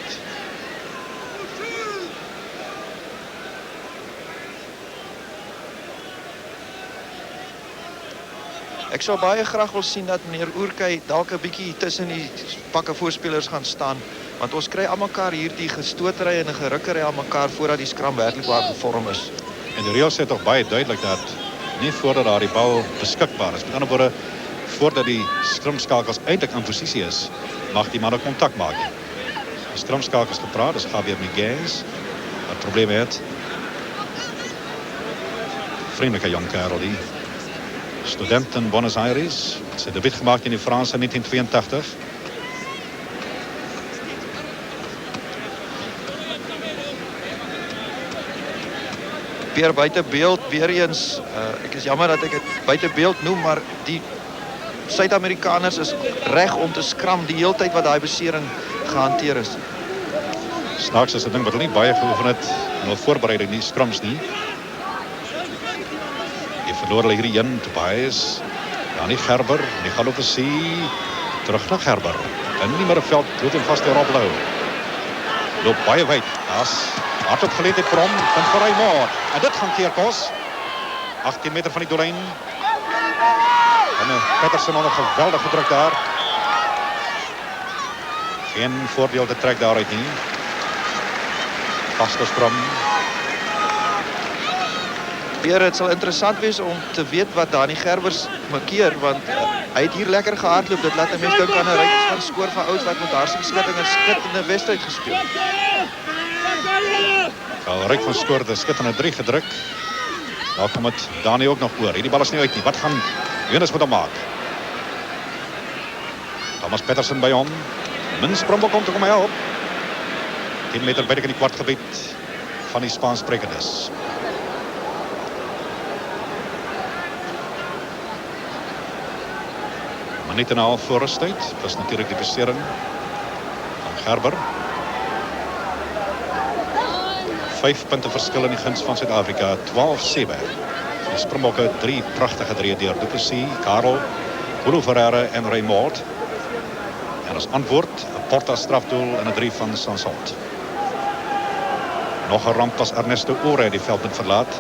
Ek sou baie graag wil sien dat meneer Oerkay dalk 'n bietjie tussen die pakke voorspelers gaan staan, want ons kry almekaar hierdie gestootery en 'n gerukkery aan mekaar voordat die skram werklik waar gevorm is. En die reël sê tog baie duidelik dat nie voordat daar die bal beskikbaar is. Met ander woorde, voordat die skrumskakels eintlik in posisie is, mag die manne kontak maak. Die skrumskakels gepraat, dus Javier Miguez wat probleme het. Vriendelijke jong kerel die. Student in Buenos Aires. Sy debuut gemaakt in die Franse in 1982. Weer buite beeld weer eens. Ek is jammer dat ek dit buite beeld noem, maar die Suid-Amerikaners is reg om te skram die hele tyd wat daai besering gehanteer is. Snaaks is 'n ding wat hulle nie baie geoefen het in hul voorbereiding nie, skrums nie. Verloor hulle hierdie een, Tobias. Janie Gerber, die gaan op 'n see. Terug na Gerber. In die middelveld, dood en vast deur Rob Lou. Loop baie wyd. Daar's hardop geleentheid vir hom, vind vir Raymond. En dit gaan keer kos. 18 meter van die doellyn. En Patterson onder geweldig gedruk daar. Geen voordeel te trek daaruit nie. Vaste Scrum. Het sal interessant wees om te weet wat Dani Gerbers markeer, want hy het hier lekker gehardloop. Dit laat 'n mens dink aan 'n ryk van skoor van ouds wat met haarskskitting 'n skittende wedstryd gespeel. Ryk van skoor, de skittende 3 gedruk. Daar kom het Dani ook nog oor. Hierdie bal is nie uit nie. Wat gaan Jonas met hom maak? Thomas Patterson by hom. Min Springbok om te kom help. 10 meter buite in die kwartgebied van die Spaansprekendes. Niet en half voor rusttijd. Dat is natuurlijk de besering van Gerber. 5 punten verschil in die gunst van Zuid-Afrika. 12-7. De Springbokke 3 prachtige drieën deur Duplessis, Karel, Hugo Porta en Raymond. En als antwoord een Porta strafdoel en een 3 van Sansot. Nog een ramp als Ernesto Ure die veldpunt verlaat.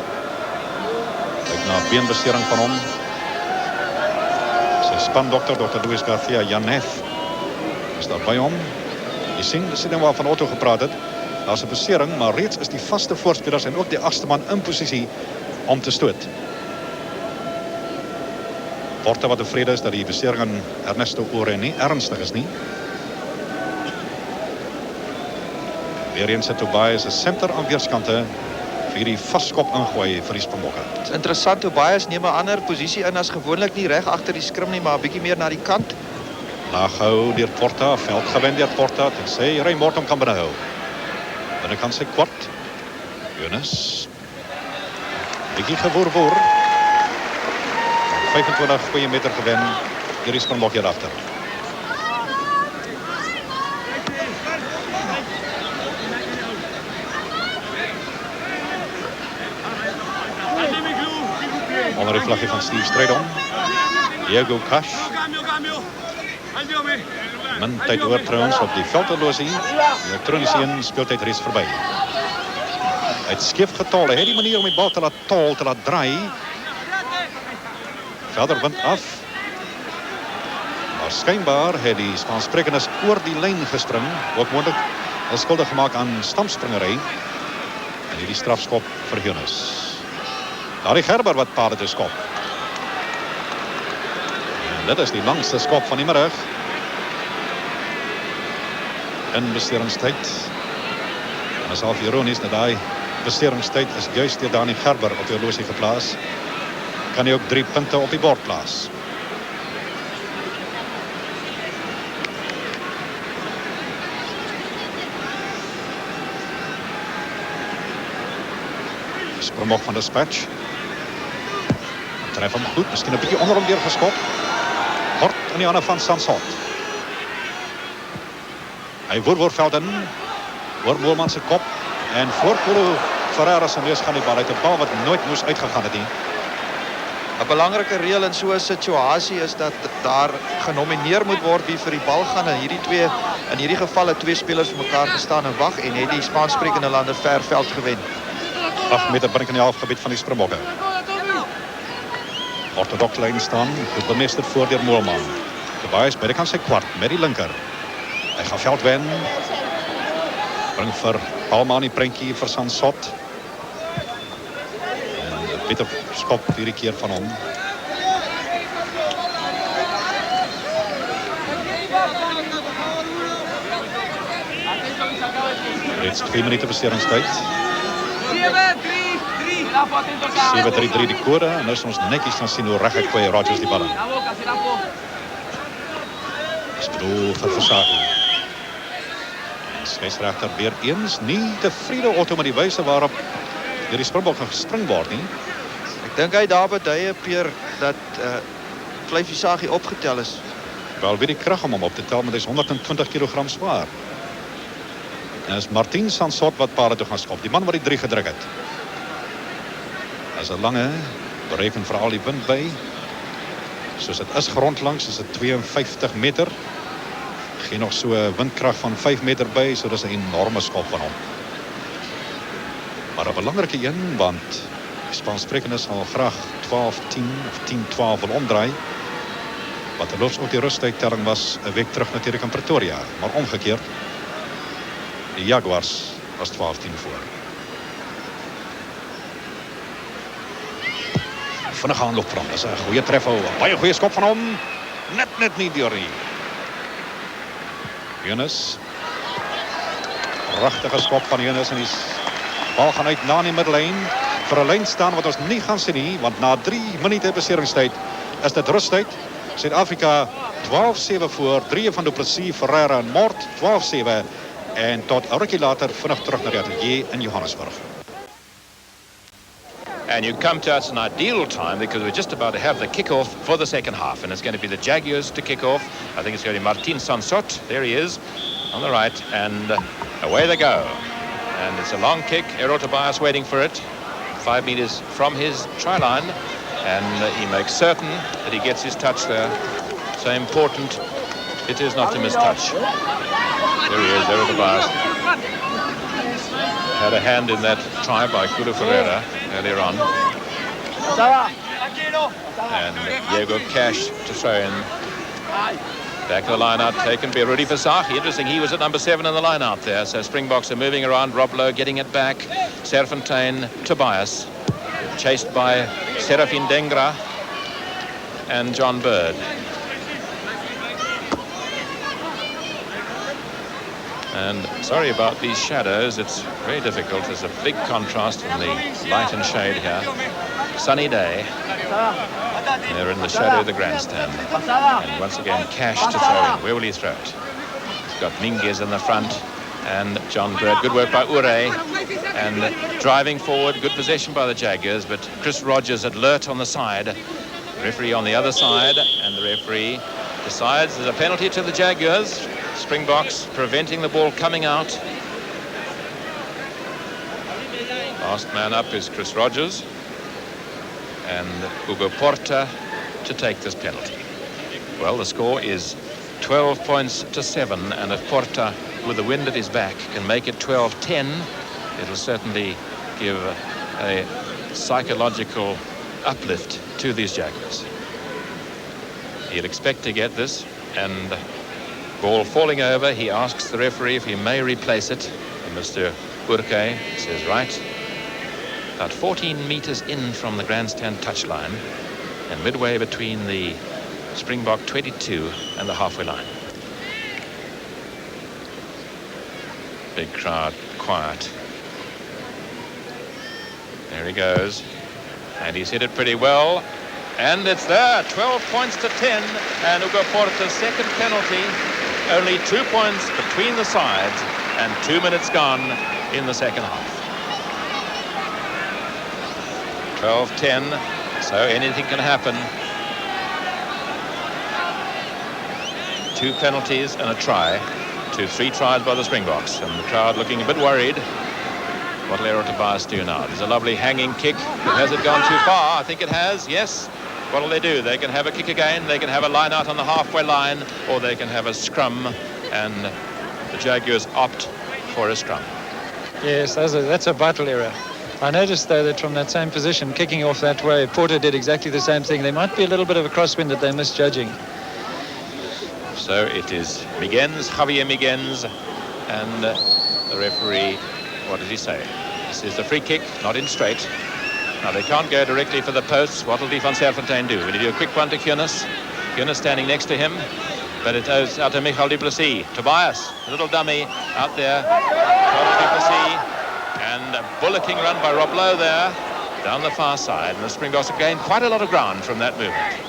Kijk naar beenbesering van hem. Spandokter, Dr. Luis Garcia Janef is daar bij hom. Je ziet hem wel van Otto gepraat het. Daar is een besering, maar reeds is die vaste voorspelers en ook die agste man in positie om te stoot. Porta wat tevreden is dat die besering aan Ernesto Ure nie ernstig is nie. Weer eens het Tobias een center aan weerskante vir die vaskop ingooi vir die Springbokke. Het is interessant, Tobias neem 'n ander posisie in as gewoonlik, nie reg agter die skrim nie, maar 'n bietjie meer na die kant. Laaghou deur Porta, veld gewend deur Porta, tensy Raymond hom kan binnehou. Binnekant sy kwart. Jonas. Bietjie gewoer. 25 goeie meter gewen deur die Springbok hier agter. Onder de vlagje van Steve Strijdom. Diego Cash. Min tyd oor trouwens op die veldhorlosie. Die elektronische speeltijd reeds voorbij. Hy het skeef getol. Hy het die manier om die bal te laat tol, te laat draai. Verder wind af. Maar schijnbaar het die Spaanssprekendes oor die lijn gespring. Ook moontlik al skuldig gemaakt aan stampspringerij. En hierdie strafskop vir Jonas. Daar die Gerber wat paarde te skop. En dit is die langste skop van die middag. In besteringstyd. En is half ironies dat die besteringstyd is juist deur Dani Gerber op die horlosie geplaas. Kan hy ook 3 punte op die bord plaas. Springbok van Dispatch. Tref hem goed, miskien 'n bietjie onder hom deur geskop. Hort in die hande van Sansot. Hy woer veld in. Hoor Moelman se kop. En voor Polo Ferreira se neus gaan die bal uit. 'n Bal wat nooit moes uitgegaan het nie. 'n Belangrike reël in so 'n situasie is dat daar genomineer moet word wie vir die bal gaan. En hierdie twee, in hierdie geval het 2 spelers vir mekaar gestaan en wag en het die Spaanssprekende lande ver veld gewen. 8 meter binne in die halfgebied van die Springbokke. Orthodox lyn staan, goed bemeester voor deur Moelman. Tobias by die kant sy kwart met die linker. Hy gaan veld wen. Bring vir Palmani prentjie vir Sansot. En Pieter skop hierdie keer van hom. Reeds 2 minute besteringstyd. 7-3-3 die kode. En nou is ons netjies gaan sien hoe reguit gooi Rodgers die bal in. Dis bedoel vir Versaghi. Skeieregter weer eens nie tevrede Otto met die wyse waarop deur die Springbok gespring word nie. Ek dink hy daar beduie Peer dat Clive Versaghi opgetel is. Wel weer die krag om hom op te tel, maar hy is 120 kg zwaar. En is Martin Sansot wat paarde toe gaan skop. Die man wat die 3 gedruk het. Dat is 'n lange, bereken vir al die wind by. Soos dit is grondlangs, is dit 52 meter. Geen nog so 'n windkrag van 5 meter by, so dis 'n enorme skop van hom. Maar 'n belangrike een, want die Spaanssprekendes sal graag 12-10 of 10-12 wil omdraai. Wat terloops ook die rustydtelling was 'n week terug natuurlik in Pretoria, maar omgekeerd. Die Jaguars was 12-10 voor. Vinnige aanloop van hom, dis 'n goeie treffer, baie goeie skop van hom. Net nie deur nie. Jonas. Pragtige skop van Jonas en die bal gaan uit na die middellyn vir 'n lyn staan wat ons nie gaan sien nie, want na 3 minute beseringstyd is dit rustyd. Suid-Afrika 12-7 voor, 3 van Du Plessis, Ferreira en Mort 12-7 en tot 'n rukkie later vinnig terug na die ateljee in Johannesburg. And you come to us an ideal time because we're just about to have the kick-off for the second half. And it's going to be the Jaguars to kick off. I think it's going to be Martin Sansot. There he is on the right. And away they go. And it's a long kick. Ero Tobias waiting for it. 5 meters from his try line. And he makes certain that he gets his touch there. So important it is not to miss touch. There he is, Ero Tobias. Had a hand in that try by Hugo Porta earlier on. And Diego Cash to throw in. Back of the line out taken by Rudy Versaghi. Interesting, he was at number 7 in the line out there. So Springboks are moving around. Rob Lowe getting it back. Serfontein, Tobias. Chased by Serafin Dengra and John Bird. And sorry about these shadows, it's very difficult. There's a big contrast in the light and shade here. Sunny day. They're in the shadow of the grandstand. And once again, Cash to throw in. Where will he throw it? He's got Minguez in the front and John Bird. Good work by Ure. And driving forward, good possession by the Jaguars, but Chris Rogers alert on the side. Referee on the other side, and the referee decides there's a penalty to the Jaguars. Springboks preventing the ball coming out. Last man up is Chris Rogers. And Hugo Porta to take this penalty. Well, the score is 12 points to 7, and if Porta, with the wind at his back, can make it 12-10, it'll certainly give a psychological uplift to these Jaguars. He'll expect to get this, and ball falling over, he asks the referee if he may replace it, and Mr. Burke says right. About 14 meters in from the grandstand touchline and midway between the Springbok 22 and the halfway line. Big crowd, quiet. There he goes, and he's hit it pretty well, and it's there. 12 points to 10, and Hugo Porta's second penalty. Only 2 points between the sides, and 2 minutes gone in the second half. 12-10, so anything can happen. 2 penalties and a try to 3 tries by the Springboks, and the crowd looking a bit worried. What'll Ero Tobias do now? There's a lovely hanging kick, but has it gone too far? I think it has, yes. What'll they do? They can have a kick again, they can have a line out on the halfway line, or they can have a scrum, and the Jaguars opt for a scrum. Yes, that's a vital error. I noticed, though, that from that same position, kicking off that way, Porta did exactly the same thing. There might be a little bit of a crosswind that they're misjudging. So it is Migens, Javier Migens, and the referee, what did he say? This is the free kick, not in straight. Now they can't go directly for the posts. What will Van Serfontein do? Will he do a quick one to Kunis? Kunis standing next to him, but it goes out to Michael du Plessis. Tobias, a little dummy out there. Du Plessis, and a bullocking run by Rob Lowe there, down the far side, and the Springboks have gained quite a lot of ground from that movement.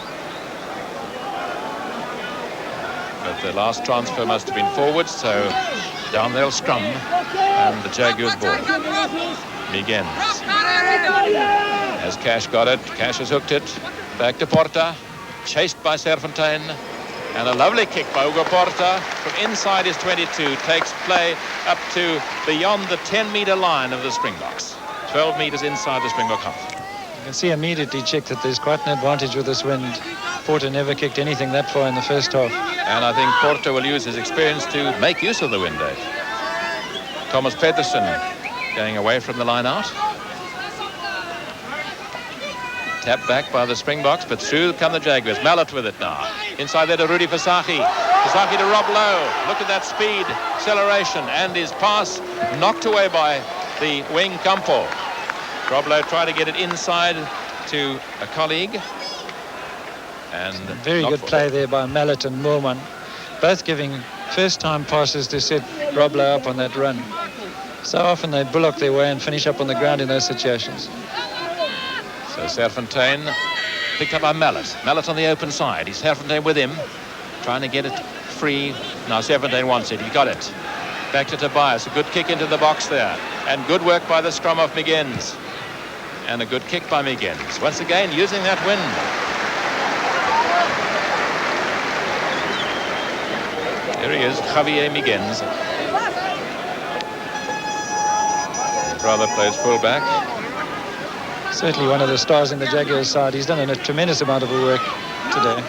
But the last transfer must have been forward, so down they'll scrum, and the Jaguars ball. Migens. Has Cash got it? Cash has hooked it. Back to Porta. Chased by Serfontein. And a lovely kick by Hugo Porta from inside his 22. Takes play up to beyond the 10-meter line of the Springboks. 12 meters inside the Springbok half. You can see immediately, Chick, that there's quite an advantage with this wind. Porta never kicked anything that far in the first half. And I think Porta will use his experience to make use of the wind, Dave. Thomas Pedersen going away from the line out. Tap back by the Springboks, but through come the Jaguars. Mallet with it now. Inside there to Rudy Visagie. Visagie to Rob Lowe. Look at that speed, acceleration, and his pass knocked away by the wing Campo. Rob Lowe tried to get it inside to a colleague. And very good play there by Mallet and Moorman, both giving first-time passes to set Rob Lowe up on that run. So often they bullock their way and finish up on the ground in those situations. So Serfontein picked up by Mallet. Mallet on the open side. He's Serfontein with him, trying to get it free. Now Serfontein wants it. He got it. Back to Tobias. A good kick into the box there. And good work by the scrum of Migens. And a good kick by Migens. Once again, using that wind. Here he is, Javier Migens. His brother plays fullback. Certainly one of the stars in the Jaguars side. He's done a tremendous amount of work today.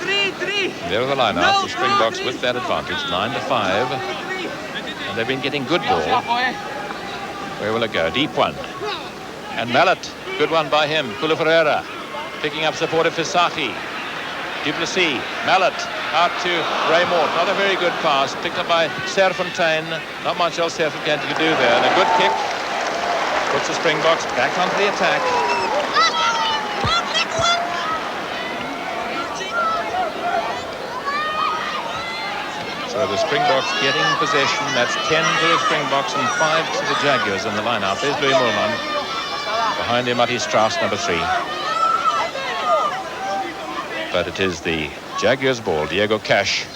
There are the line-out. The Springboks with that advantage, 9-5. And they've been getting good ball. Where will it go? Deep one. And Mallet, good one by him. Kula Ferreira picking up support of Visagie. Du Plessis, Mallet out to Raymond. Not a very good pass. Picked up by Serfontein. Not much else Serfontein could do there. And a good kick puts the Springboks back onto the attack. So the Springboks getting possession. That's 10 to the Springboks and 5 to the Jaguars in the line-out. There's Louis Moorman. Behind him, Matti Strauss, number 3. But it is the Jaguars ball, Diego Cash,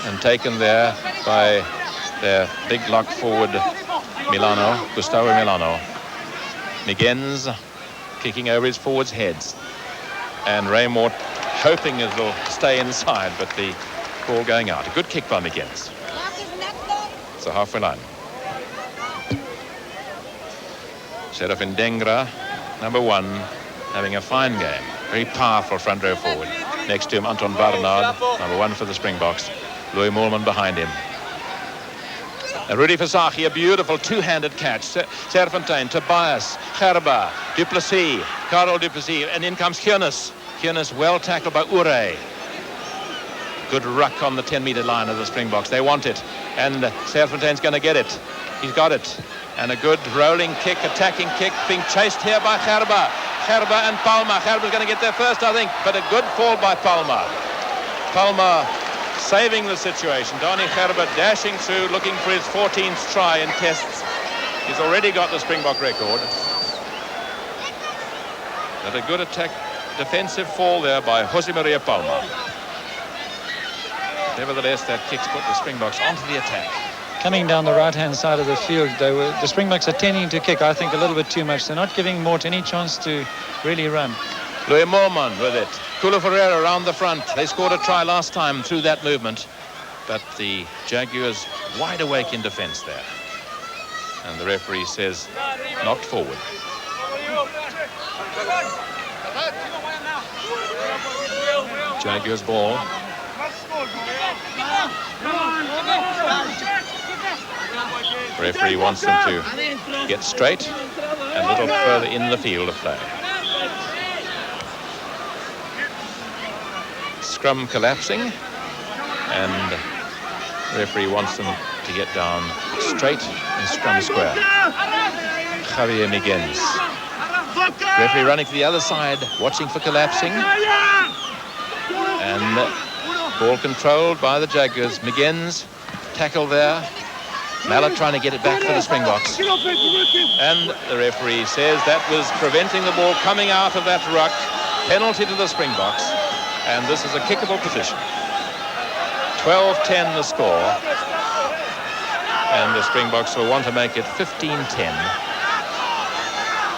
and taken there by their big lock forward, Gustavo Milano. Migens kicking over his forwards' heads. And Raymond hoping it will stay inside, but the ball going out. A good kick by Migens. It's a halfway line. Serafin Dengra, number 1, having a fine game. Very powerful front row forward. Next to him, Anton Barnard, number 1 for the Springboks. Louis Moorman behind him. Rudy Versaghi, a beautiful two-handed catch. Serfontein, Tobias, Gerber, Duplessis, Karel Duplessis, and in comes Hiernis. Hiernis well tackled by Ure. Good ruck on the 10-meter line of the Springboks. They want it, and Serfontein's going to get it. He's got it, and a good rolling kick, attacking kick, being chased here by Gerber. Gerber and Palmer. Gerber's going to get there first, I think, but a good fall by Palmer. Palmer saving the situation. Donnie Gerber dashing through, looking for his 14th try in tests. He's already got the Springbok record. But a good attack, defensive fall there by Jose Maria Palmer. Nevertheless, that kick's put the Springboks onto the attack. Coming down the right-hand side of the field, the Springboks are tending to kick, I think, a little bit too much. They're not giving Mort any chance to really run. Louis Moorman with it. Kulu Ferreira around the front. They scored a try last time through that movement. But the Jaguars wide awake in defence there. And the referee says, knocked forward. Jaguars ball. Referee wants them to get straight and a little further in the field of play. Scrum collapsing, and the referee wants them to get down straight in scrum square. Javier Miguens. Referee running to the other side, watching for collapsing. And ball controlled by the Jaguars. Miguens, tackle there. Mallet trying to get it back for the Springboks. And the referee says that was preventing the ball coming out of that ruck. Penalty to the Springboks. And this is a kickable position. 12-10 the score. And the Springboks will want to make it 15-10.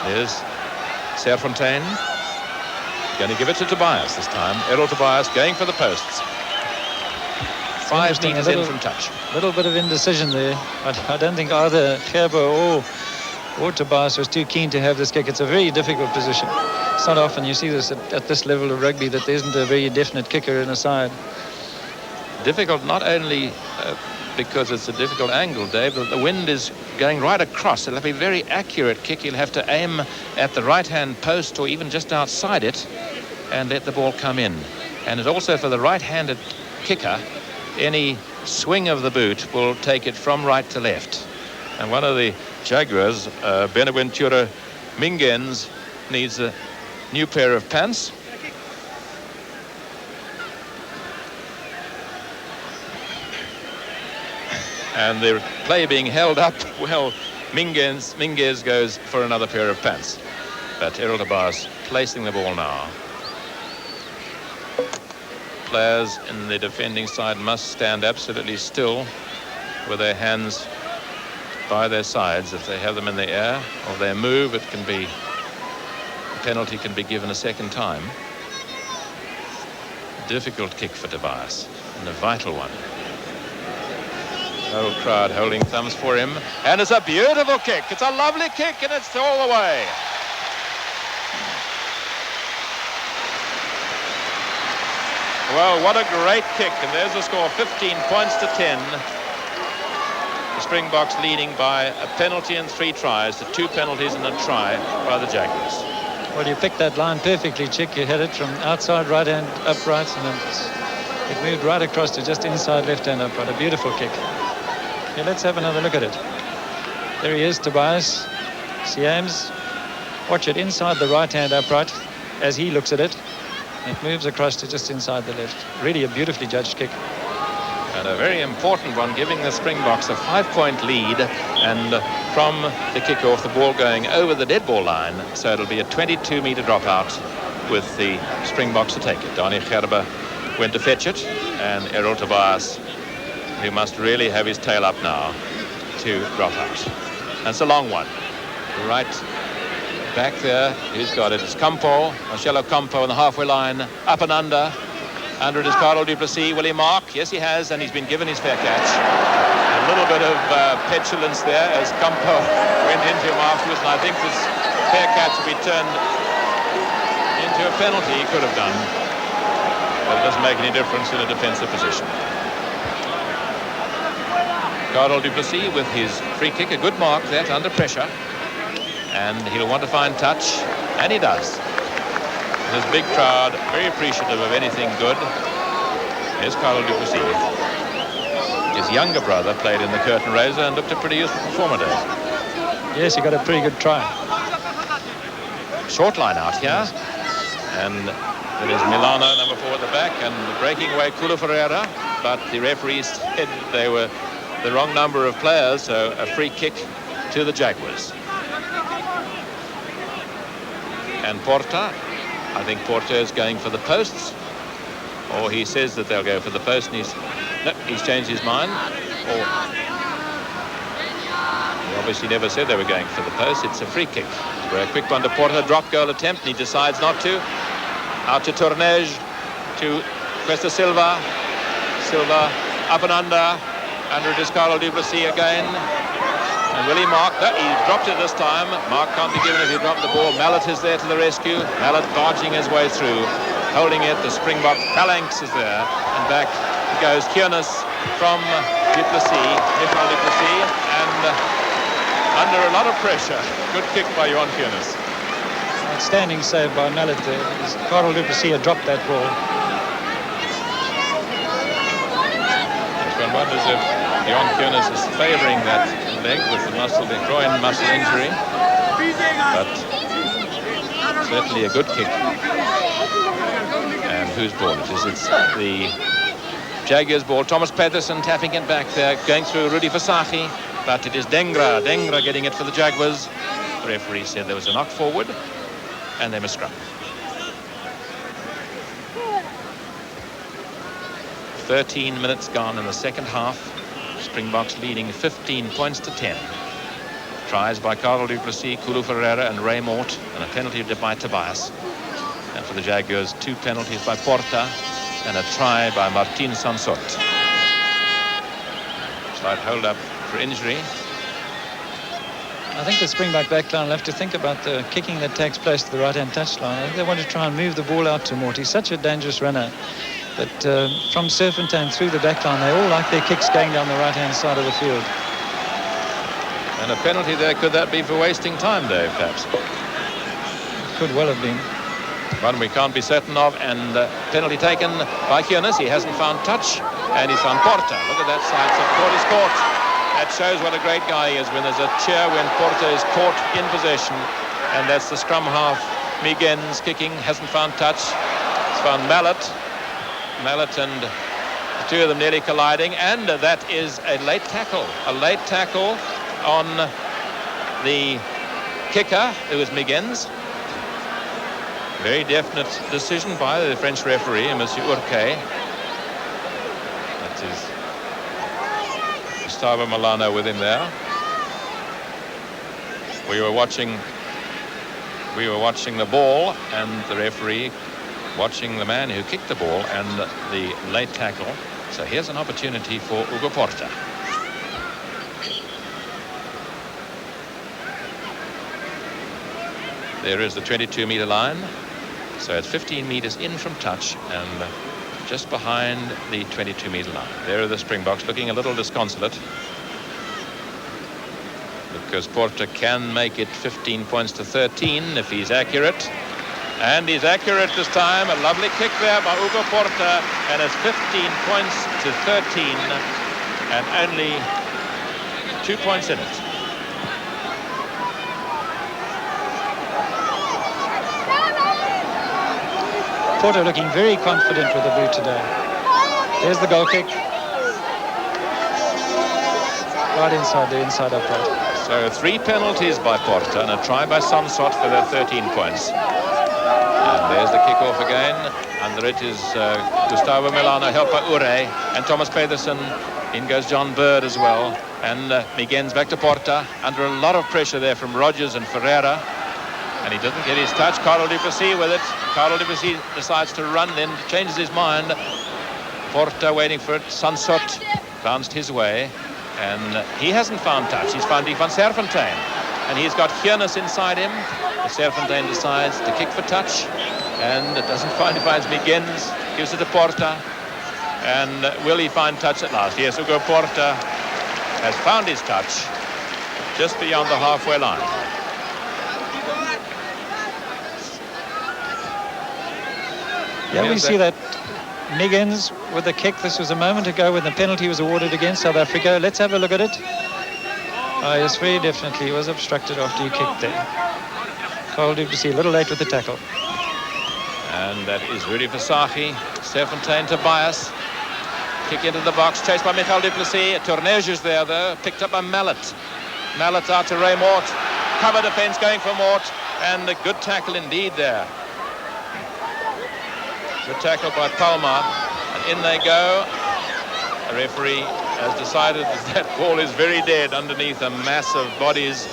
There's Serfontein. Going to give it to Tobias this time. Errol Tobias going for the posts. 5 metres in from touch. A little bit of indecision there. I don't think either Gerber or Tobias was too keen to have this kick. It's a very difficult position. It's not often you see this at this level of rugby, that there isn't a very definite kicker in a side. Difficult not only because it's a difficult angle, Dave, but the wind is going right across. It'll be a very accurate kick. You'll have to aim at the right-hand post or even just outside it and let the ball come in. And it's also for the right-handed kicker, any swing of the boot will take it from right to left. And one of the Jaguars, Benaventura Mingens, needs a new pair of pants. And the play being held up, well, Minges goes for another pair of pants. But Errol Tobias placing the ball now. Players in the defending side must stand absolutely still with their hands by their sides. If they have them in the air or they move, it can be, a penalty can be given a second time. Difficult kick for Tobias, and a vital one. The whole crowd holding thumbs for him, and it's a beautiful kick. It's a lovely kick, and it's all the way. Well, what a great kick, and there's the score, 15 points to 10. The Springboks leading by a penalty and 3 tries, to 2 penalties and a try by the Jaguars. Well, you picked that line perfectly, Chick. You had it from outside right hand upright, and it moved right across to just inside left hand upright. A beautiful kick. Okay, let's have another look at it. There he is, Tobias. Siams. Watch it inside the right hand upright as he looks at it. It moves across to just inside the left. Really a beautifully judged kick. And a very important one, giving the Springboks a 5-point lead. And from the kickoff, the ball going over the dead ball line. So it'll be a 22-meter dropout with the Springboks to take it. Donnie Gerber went to fetch it. And Errol Tobias, who must really have his tail up now, to drop out. And it's a long one. Right back there, who's got it? It's Campo, Marcelo Campo on the halfway line, up and under. Under it is Karel Duplessis. Will he mark? Yes, he has, and he's been given his fair catch. A little bit of petulance there as Campo went into him afterwards, and I think this fair catch will be turned into a penalty. He could have done, but it doesn't make any difference in a defensive position. Carl du Plessis with his free kick, a good mark that under pressure, and he'll want to find touch, and he does. This big crowd very appreciative of anything good. Here's Carl du Plessis. His younger brother played in the curtain raiser and looked a pretty useful performer there. Yes, he got a pretty good try. Short line out here, and there is Milano, number 4 at the back, and breaking away Kulu Ferreira, but the referee said they were the wrong number of players, so a free kick to the Jaguars. And Porta, I think Porta is going for the posts, or he says that they'll go for the post, and he's changed his mind. Or he obviously never said they were going for the post. It's a free kick. A quick one to Porta, drop goal attempt, and he decides not to. Out to Tornej, to Cuesta Silva. Silva up and under. Under it is Carl du Plessis again. And will he mark? No, he dropped it this time. Mark can't be given if he dropped the ball. Mallet is there to the rescue. Mallet barging his way through, holding it. The Springbok phalanx is there. And back goes Kiernes from du Plessis, Michael du Plessis, and under a lot of pressure. Good kick by Johan Kiernes. Outstanding save by Mallet there. Carl du Plessis had dropped that ball. One wonders if Johan Kiernes is favouring that leg with the groin muscle injury, but certainly a good kick. And whose ball it is? It's the Jaguars ball. Thomas Patterson tapping it back there, going through Rudi Versace, but it is Dengra getting it for the Jaguars. The referee said there was a knock forward, and they must scrum. 13 minutes gone in the second half. Springboks leading 15 points to 10. Tries by Carl du Plessis, Kulu Ferreira and Ray Mort, and a penalty by Tobias. And for the Jaguars, 2 penalties by Porta and a try by Martin Sansot. Slight hold up for injury. I think the Springbok backline will have to think about the kicking that takes place to the right-hand touchline. I think they want to try and move the ball out to Mort. He's such a dangerous runner. But from Serpentine through the backline, they all like their kicks going down the right-hand side of the field. And a penalty there, could that be for wasting time, Dave, perhaps? Could well have been. One we can't be certain of, and penalty taken by Kiernes. He hasn't found touch, and he's found Porta. Look at that side, so Porta's caught. That shows what a great guy he is when there's a cheer when Porta is caught in possession. And that's the scrum half. Migens kicking, hasn't found touch. He's found Mallet and the 2 of them nearly colliding, and that is a late tackle on the kicker, who is Migens. Very definite decision by the French referee, Monsieur Urquet. That is Gustavo Milano with him there. We were watching the ball, and the referee watching the man who kicked the ball and the late tackle. So here's an opportunity for Hugo Porta. There is the 22-meter line. So it's 15 meters in from touch and just behind the 22-meter line. There are the Springboks looking a little disconsolate, because Porta can make it 15 points to 13 if he's accurate. And he's accurate this time. A lovely kick there by Hugo Porta, and it's 15 points to 13 and only 2 points in it. Porta looking very confident with the boot today. There's the goal kick. Right inside the inside upright. So 3 penalties by Porta and a try by Sansot for their 13 points. And there's the kick-off again. Under it is Gustavo Milano, helped by Ure and Thomas Pedersen. In goes John Bird as well. And Migens back to Porta. Under a lot of pressure there from Rogers and Ferreira. And he doesn't get his touch. Carl du Plessis with it. Carl du Plessis decides to run, then changes his mind. Porta waiting for it. Sansot bounced his way. And he hasn't found touch. He's found Van Serfontein. And he's got Kiernes inside him. Serfontein decides to kick for touch. And it doesn't find, he finds Migens. Gives it to Porta. And will he find touch at last? Yes, Hugo Porta has found his touch just beyond the halfway line. Yeah, we see that Niggins with the kick. This was a moment ago when the penalty was awarded against South Africa. Let's have a look at it. Yes, very definitely. He was obstructed after he kicked there. Carl du Plessis a little late with the tackle. And that is Rudy Versace. Serfontein Tobias. Kick into the box, chased by Michael du Plessis. Tourneuge's there, though. Picked up by Mallet. Mallet out to Ray Mort. Cover defence going for Mort. And a good tackle indeed there. Good tackle by Palmer. And in they go. The referee has decided that ball is very dead underneath a mass of bodies.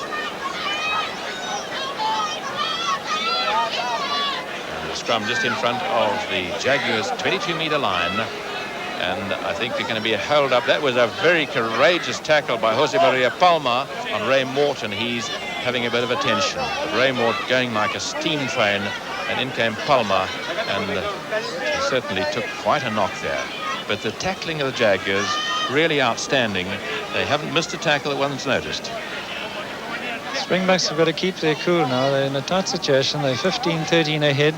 And the scrum just in front of the Jaguars 22-metre line. And I think they're going to be a hold up. That was a very courageous tackle by Jose Maria Palma on Ray Mort, and he's having a bit of attention. But Ray Mort going like a steam train, and in came Palma, and he certainly took quite a knock there. But the tackling of the Jaguars, really outstanding. They haven't missed a tackle that one's noticed. Springboks have got to keep their cool now. They're in a tight situation. They're 15-13 ahead.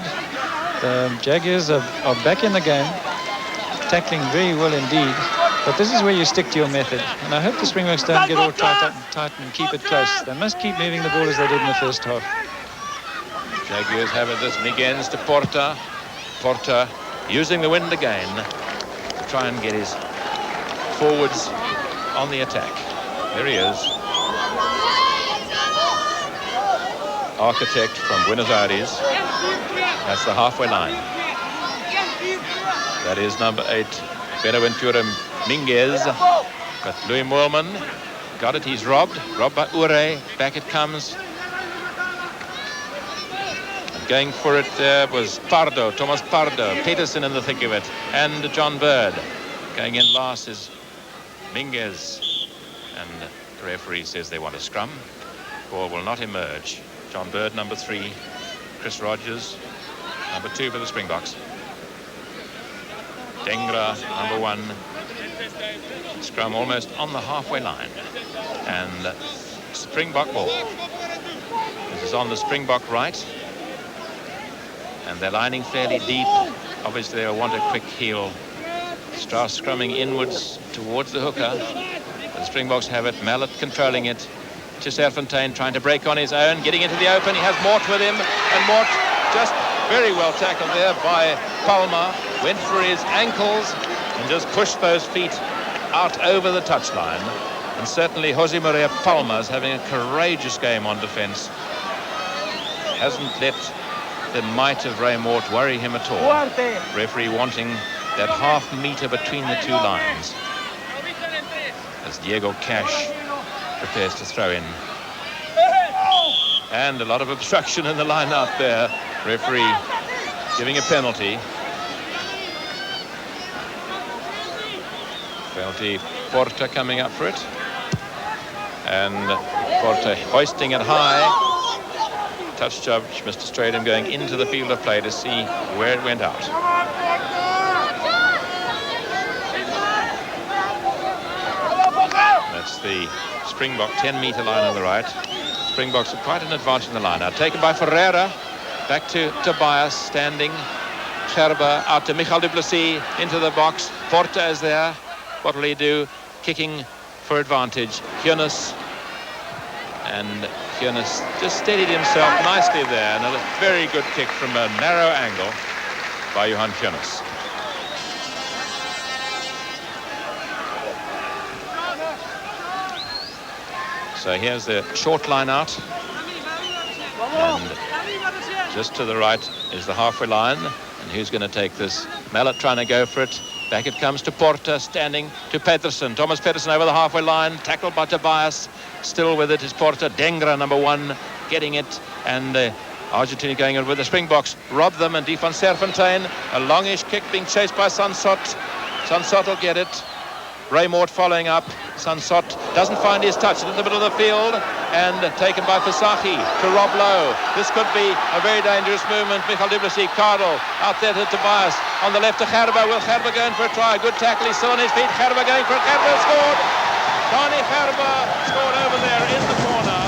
The Jaguars are back in the game, tackling very well indeed. But this is where you stick to your method. And I hope the Springboks don't get all tight and keep it close. They must keep moving the ball as they did in the first half. Jaguars have it this Miguens to Porta. Porta using the wind again to try and get his forwards on the attack. There he is. Architect from Buenos Aires. That's the halfway line. That is number 8, Benaventura Minguez. But Louis Moorman got it. He's robbed by Ure. Back it comes. And going for it was Pardo, Thomas Pardo. Peterson in the thick of it. And John Bird. Going in last is Minguez. And the referee says they want a scrum. Ball will not emerge. John Bird, number 3. Chris Rogers, number 2 for the Springboks. Dengra, number 1. Scrum almost on the halfway line. And Springbok ball. This is on the Springbok right. And they're lining fairly deep. Obviously they'll want a quick heel. Strauss scrumming inwards towards the hooker. The Springboks have it. Mallet controlling it. To Serfontein trying to break on his own. Getting into the open. He has Mort with him. And Mort just very well tackled there by Palmer. Went for his ankles and just pushed those feet out over the touchline. And certainly Jose Maria Palmer is having a courageous game on defence. Hasn't let the might of Ray Mort worry him at all. Referee wanting that half metre between the two lines. As Diego Cash prepares to throw in. And a lot of obstruction in the line out there. Referee giving a penalty. Penalty, Porta coming up for it. And Porta hoisting it high. Touch judge Mr. Stradham going into the field of play to see where it went out. That's the Springbok 10-metre line on the right. Springboks have quite an advantage in the line. Now taken by Ferreira. Back to Tobias, standing. Gerber out to Michael du Plessis into the box. Porta is there. What will he do? Kicking for advantage. Hyunis. And Hyunis just steadied himself nicely there. And a very good kick from a narrow angle by Johan Hyunis. So here's the short line out. And just to the right is the halfway line. And who's going to take this? Mallet trying to go for it. Back it comes to Porta, standing to Pedersen. Thomas Pedersen over the halfway line. Tackled by Tobias. Still with it is Porta. Dengra, number 1, getting it. And Argentina going in with the Springboks. Rob them, and Defan Serfontein. A longish kick being chased by Sansot. Sansot will get it. Ray Mort following up. Sansot doesn't find his touch in the middle of the field, and taken by Versace to Rob Lowe. This could be a very dangerous movement. Michael du Plessis, Cardle out there to Tobias. On the left to Gerber. Will Gerber going for a try? Good tackle. He's still on his feet. Gerber going for it. Gerber scored. Dani Gerber scored over there in the corner.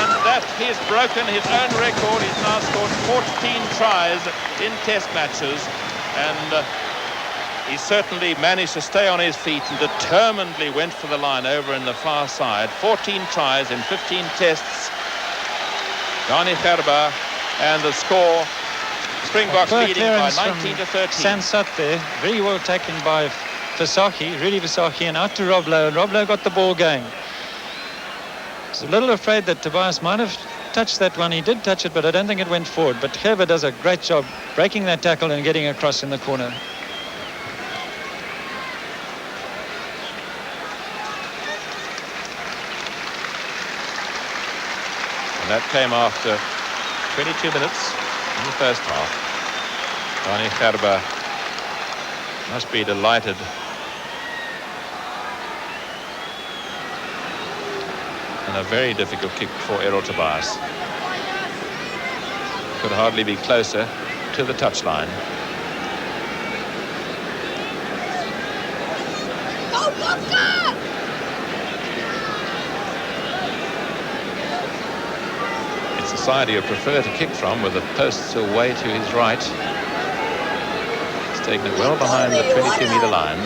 And that he's broken his own record. He's now scored 14 tries in test matches. And he certainly managed to stay on his feet and determinedly went for the line over in the far side. 14 tries in 15 tests. Dani Gerber, and the score, Springboks leading by 19 to 13. Sansat there, very well taken by Visagie, really Visagie, and out to Rob Lowe, and Rob Lowe got the ball going. I was a little afraid that Tobias might have touched that one. He did touch it, but I don't think it went forward. But Gerber does a great job breaking that tackle and getting across in the corner. That came after 22 minutes in the first half. Dani Gerber must be delighted. And a very difficult kick for Errol Tobias. Could hardly be closer to the touchline. It's the side he'll prefer to kick from, with the posts away to his right. He's taken it well behind the 22-metre line.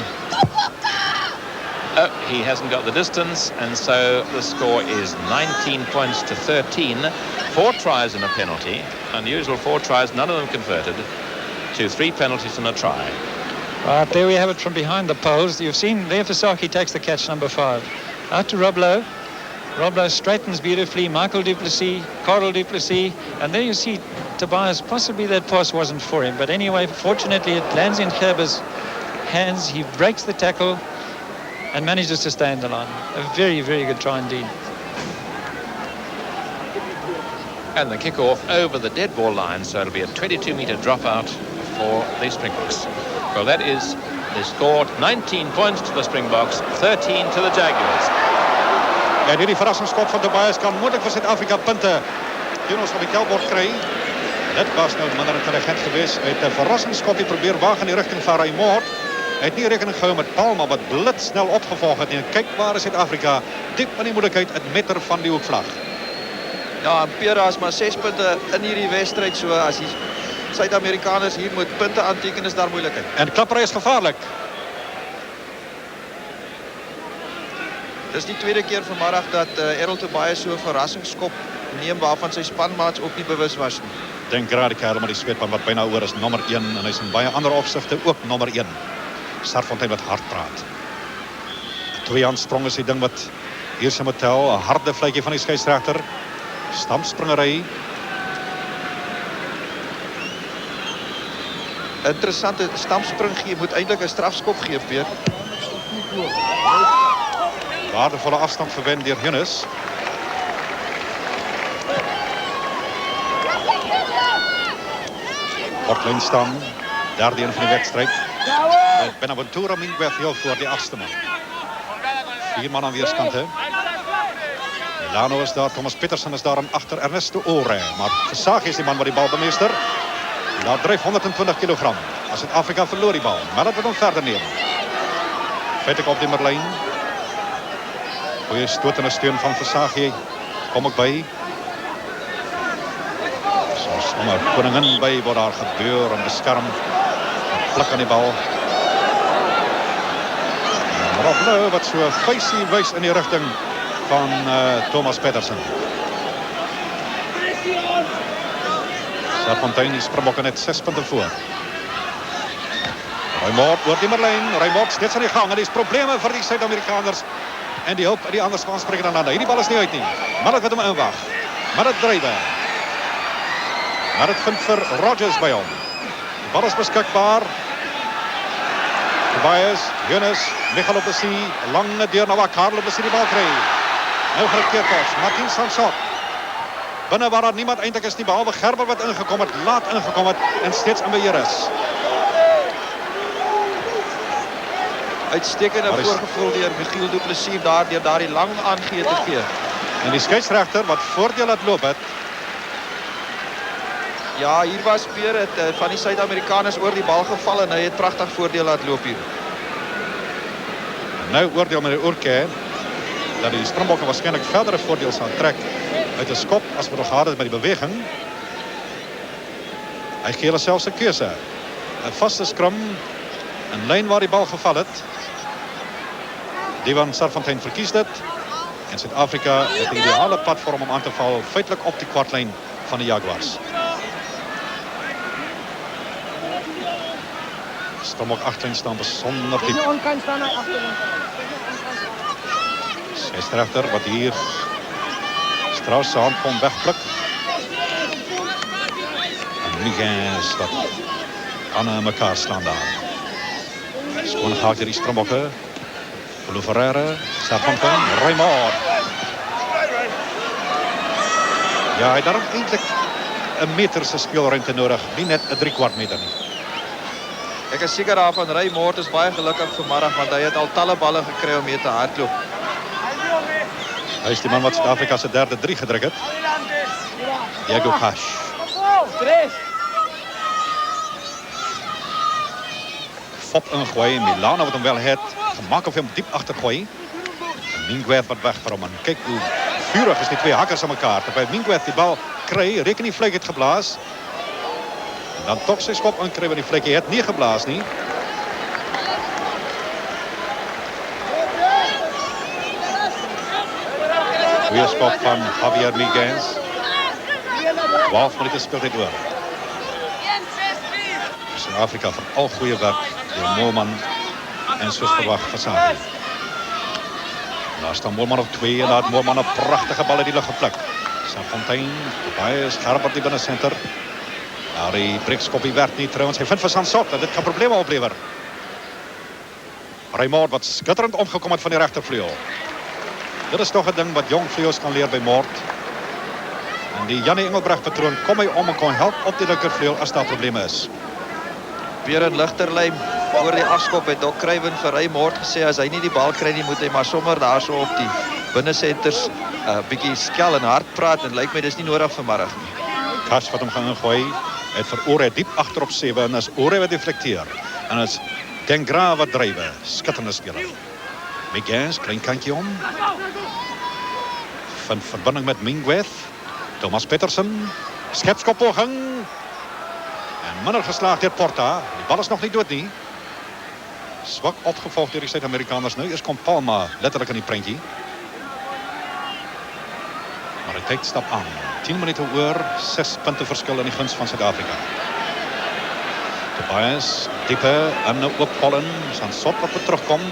Oh, he hasn't got the distance, and so the score is 19 points to 13. 4 tries and a penalty. Unusual 4 tries, none of them converted, to 3 penalties and a try. Right, there we have it from behind the poles. You've seen there Visagie takes the catch, number 5. Out to Rob Lowe. Rob Lowe straightens beautifully. Michael du Plessis, Carl du Plessis, and there you see Tobias. Possibly that pass wasn't for him, but anyway, fortunately it lands in Gerber's hands. He breaks the tackle and manages to stay in the line. A very, very good try indeed. And the kick-off over the dead ball line, so it'll be a 22-metre dropout for the Springboks. Well, that is the score. 19 points to the Springboks, 13 to the Jaguars. En hierdie verrassingsskop van Tobias kan moeilijk voor Suid-Afrika punten teen ons op die telbord kry. Dit was nou minder intelligent geweest. Hy het 'n verrassingskopie probeer waag in die rigting van Raymond. Hy het nie rekening gehou met Palma wat blitsnel opgevolg het. En kyk waar is Suid-Afrika diep in die moeilikheid, 'n meter van die hoekvlag. Ja, en Pora is maar 6 punte in hierdie wedstryd, so as die Suid-Amerikaners hier moet punte aanteken, is daar moeilikheid. En klappery is gevaarlik. Dis die tweede keer vanmiddag dat Errol Tobias so 'n verrassingskop neem waarvan sy spanmaats ook nie bewus was nie. Dink raad die kerel met die sweetpan wat byna oor is, nommer 1, en hy's in baie ander opsigte ook nommer 1. Sarfontein wat hard praat. 'n 2-hand sprong is die ding wat hier se moet tel. 'n harde vletjie van die skeieregter. Stampspringery. Interessante stampspring gee, moet eintlik 'n strafskop gee, Peer. Waardevolle afstand verwen deur Yunus. Portlyn staan, derde een van die wedstrijd. Met Benaventura Minguez voor die 8ste man. 4 man aan weerskanten. Milano is daar, Thomas Petersen is daar en achter Ernesto Ore. Maar Visagie is die man wat die bal bemeester. Daar drijft 120 kilogram. Als Zuid-Afrika verloor die bal, maar dat wil hem verder nemen. Feitelijk op die Merlijn. Goeie stoot en steun van Visagie. Kom ook bij. Zoals om een koningin bij wat daar gebeur om bescherm. Plak aan die bal. Rob Lowe wat zo facey wijst in die richting van Thomas Petersen. Serfontein die Springbokke net 6 punten voor. Raymond wordt die Merlijn. Raymond steeds aan die gang. En die is problemen voor die Zuid-Amerikaners. En die hulp die anders gaan spreken dan aan. Die bal is niet uit nie. Maar dat wordt hem inwacht. Maar het drijven. Maar het vindt voor Rogers bij hom. Die bal is beschikbaar. Tobias, Yunus, Michael Plessis. Lange deur naar waar Carlo Plessis die bal krijgt. Nou gekeerd ons. Martin Sansot. Binnen waar er niemand eindelijk is, niet behalve Gerber wat ingekomen, laat ingekomen en steeds in beheer is. Uitstekende voorgevoel door Michiel du Plessis daar die lang aangee te gee. En die scheidsrechter wat voordeel het loop het. Ja, hier was weer het van die Suid-Amerikaners oor die bal geval en hy het pragtig voordeel laat loop hier. Nou oordeel meneer Oorke dat die Springbokke waarschijnlijk verdere voordeel zal trekken uit de skop als we nog hadden met die beweging. Hij geeft zelfs een keuze. Een vaste scrum, een lijn waar die bal gevallen is. Dewan Sarfontein verkiest het. En Zuid-Afrika het ideale platform om aan te vallen, feitelijk op de kwartlijn van de Jaguars. Springbok achterlijn staan bijzonder diep. Scheidsrechter wat hier Strauss zijn hand gewoon wegplukt. En Lineout dat aan elkaar staan daar. Schoon gaat hier die Springbokken. Ferreira, Sarfontein, Raymond. Ja, hij had eigenlijk een meterse speelruimte nodig. Nie net een 3/4 meter nie. Ek is seker daarvan Raymond is baie gelukkig vanmiddag want hy het al talle balle gekry om mee te hardloop. Hij is die man wat Zuid-Afrika se derde 3 gedruk het. Jaguars. Fop ingooi, Milano wat hem wel het. Gemaakt of hem diep achtergooi. En Minguet wat weg voor hem. En kijk hoe vurig is die twee hakkers aan elkaar. Terwijl Minguet die bal krijgt, reken die vlek het geblaas. En dan toch zijn schop aankrijgen die vlek het niet geblaas niet. Goeie schop van Javier Miguens. 12 minuten speelt dit door. Zuid-Afrika voor al goede werk. Door Moorman en zoals verwacht van Sabi. Daar staat Moorman op 2 en daar had Moorman een prachtige bal in die lucht geplukt. Sarfontein, voorbij, Scherper die binnencenter. Nou, die brikskoppie werd niet trouwens. Hij vindt van Sansot dat dit kan problemen opleveren. Raymond wat schitterend omgekomen van die rechtervleugel. Dit is toch het ding wat jong vleugels kan leren bij Moord. En die Jannie Engelbrecht patroon kom hij om en kan helpen op die linkervleugel als daar problemen is. Weer een ligterlijn voor die afskop het Doc Craven vir Raymond gesê as hy nie die bal kry nie moet hy maar sommer daar so op die binnensenters bietjie skel en hard praat en lyk my dis nie nodig vanmiddag nie. Kas wat hem gaan ingooi. Het vir Ore diep achter op 7 en is Ore wat deflecteer. En is Dengra wat drywe. Skitterende speler. Miguens, klein kantje om. Van verbinding met Minguet. Thomas Petersen. Schepskoppoging. En minder geslaagd door Porta. Die bal is nog niet dood nie. Zwak opgevolgd door die Zuid-Amerikaners. Nu eerst komt Palma letterlijk in die prentje. Maar de tijd stapt aan. 10 minuten oor. 6 punten verschil in die gunst van Zuid-Afrika. Tobias, diepe en opvallen. Sansot wat we terugkomen.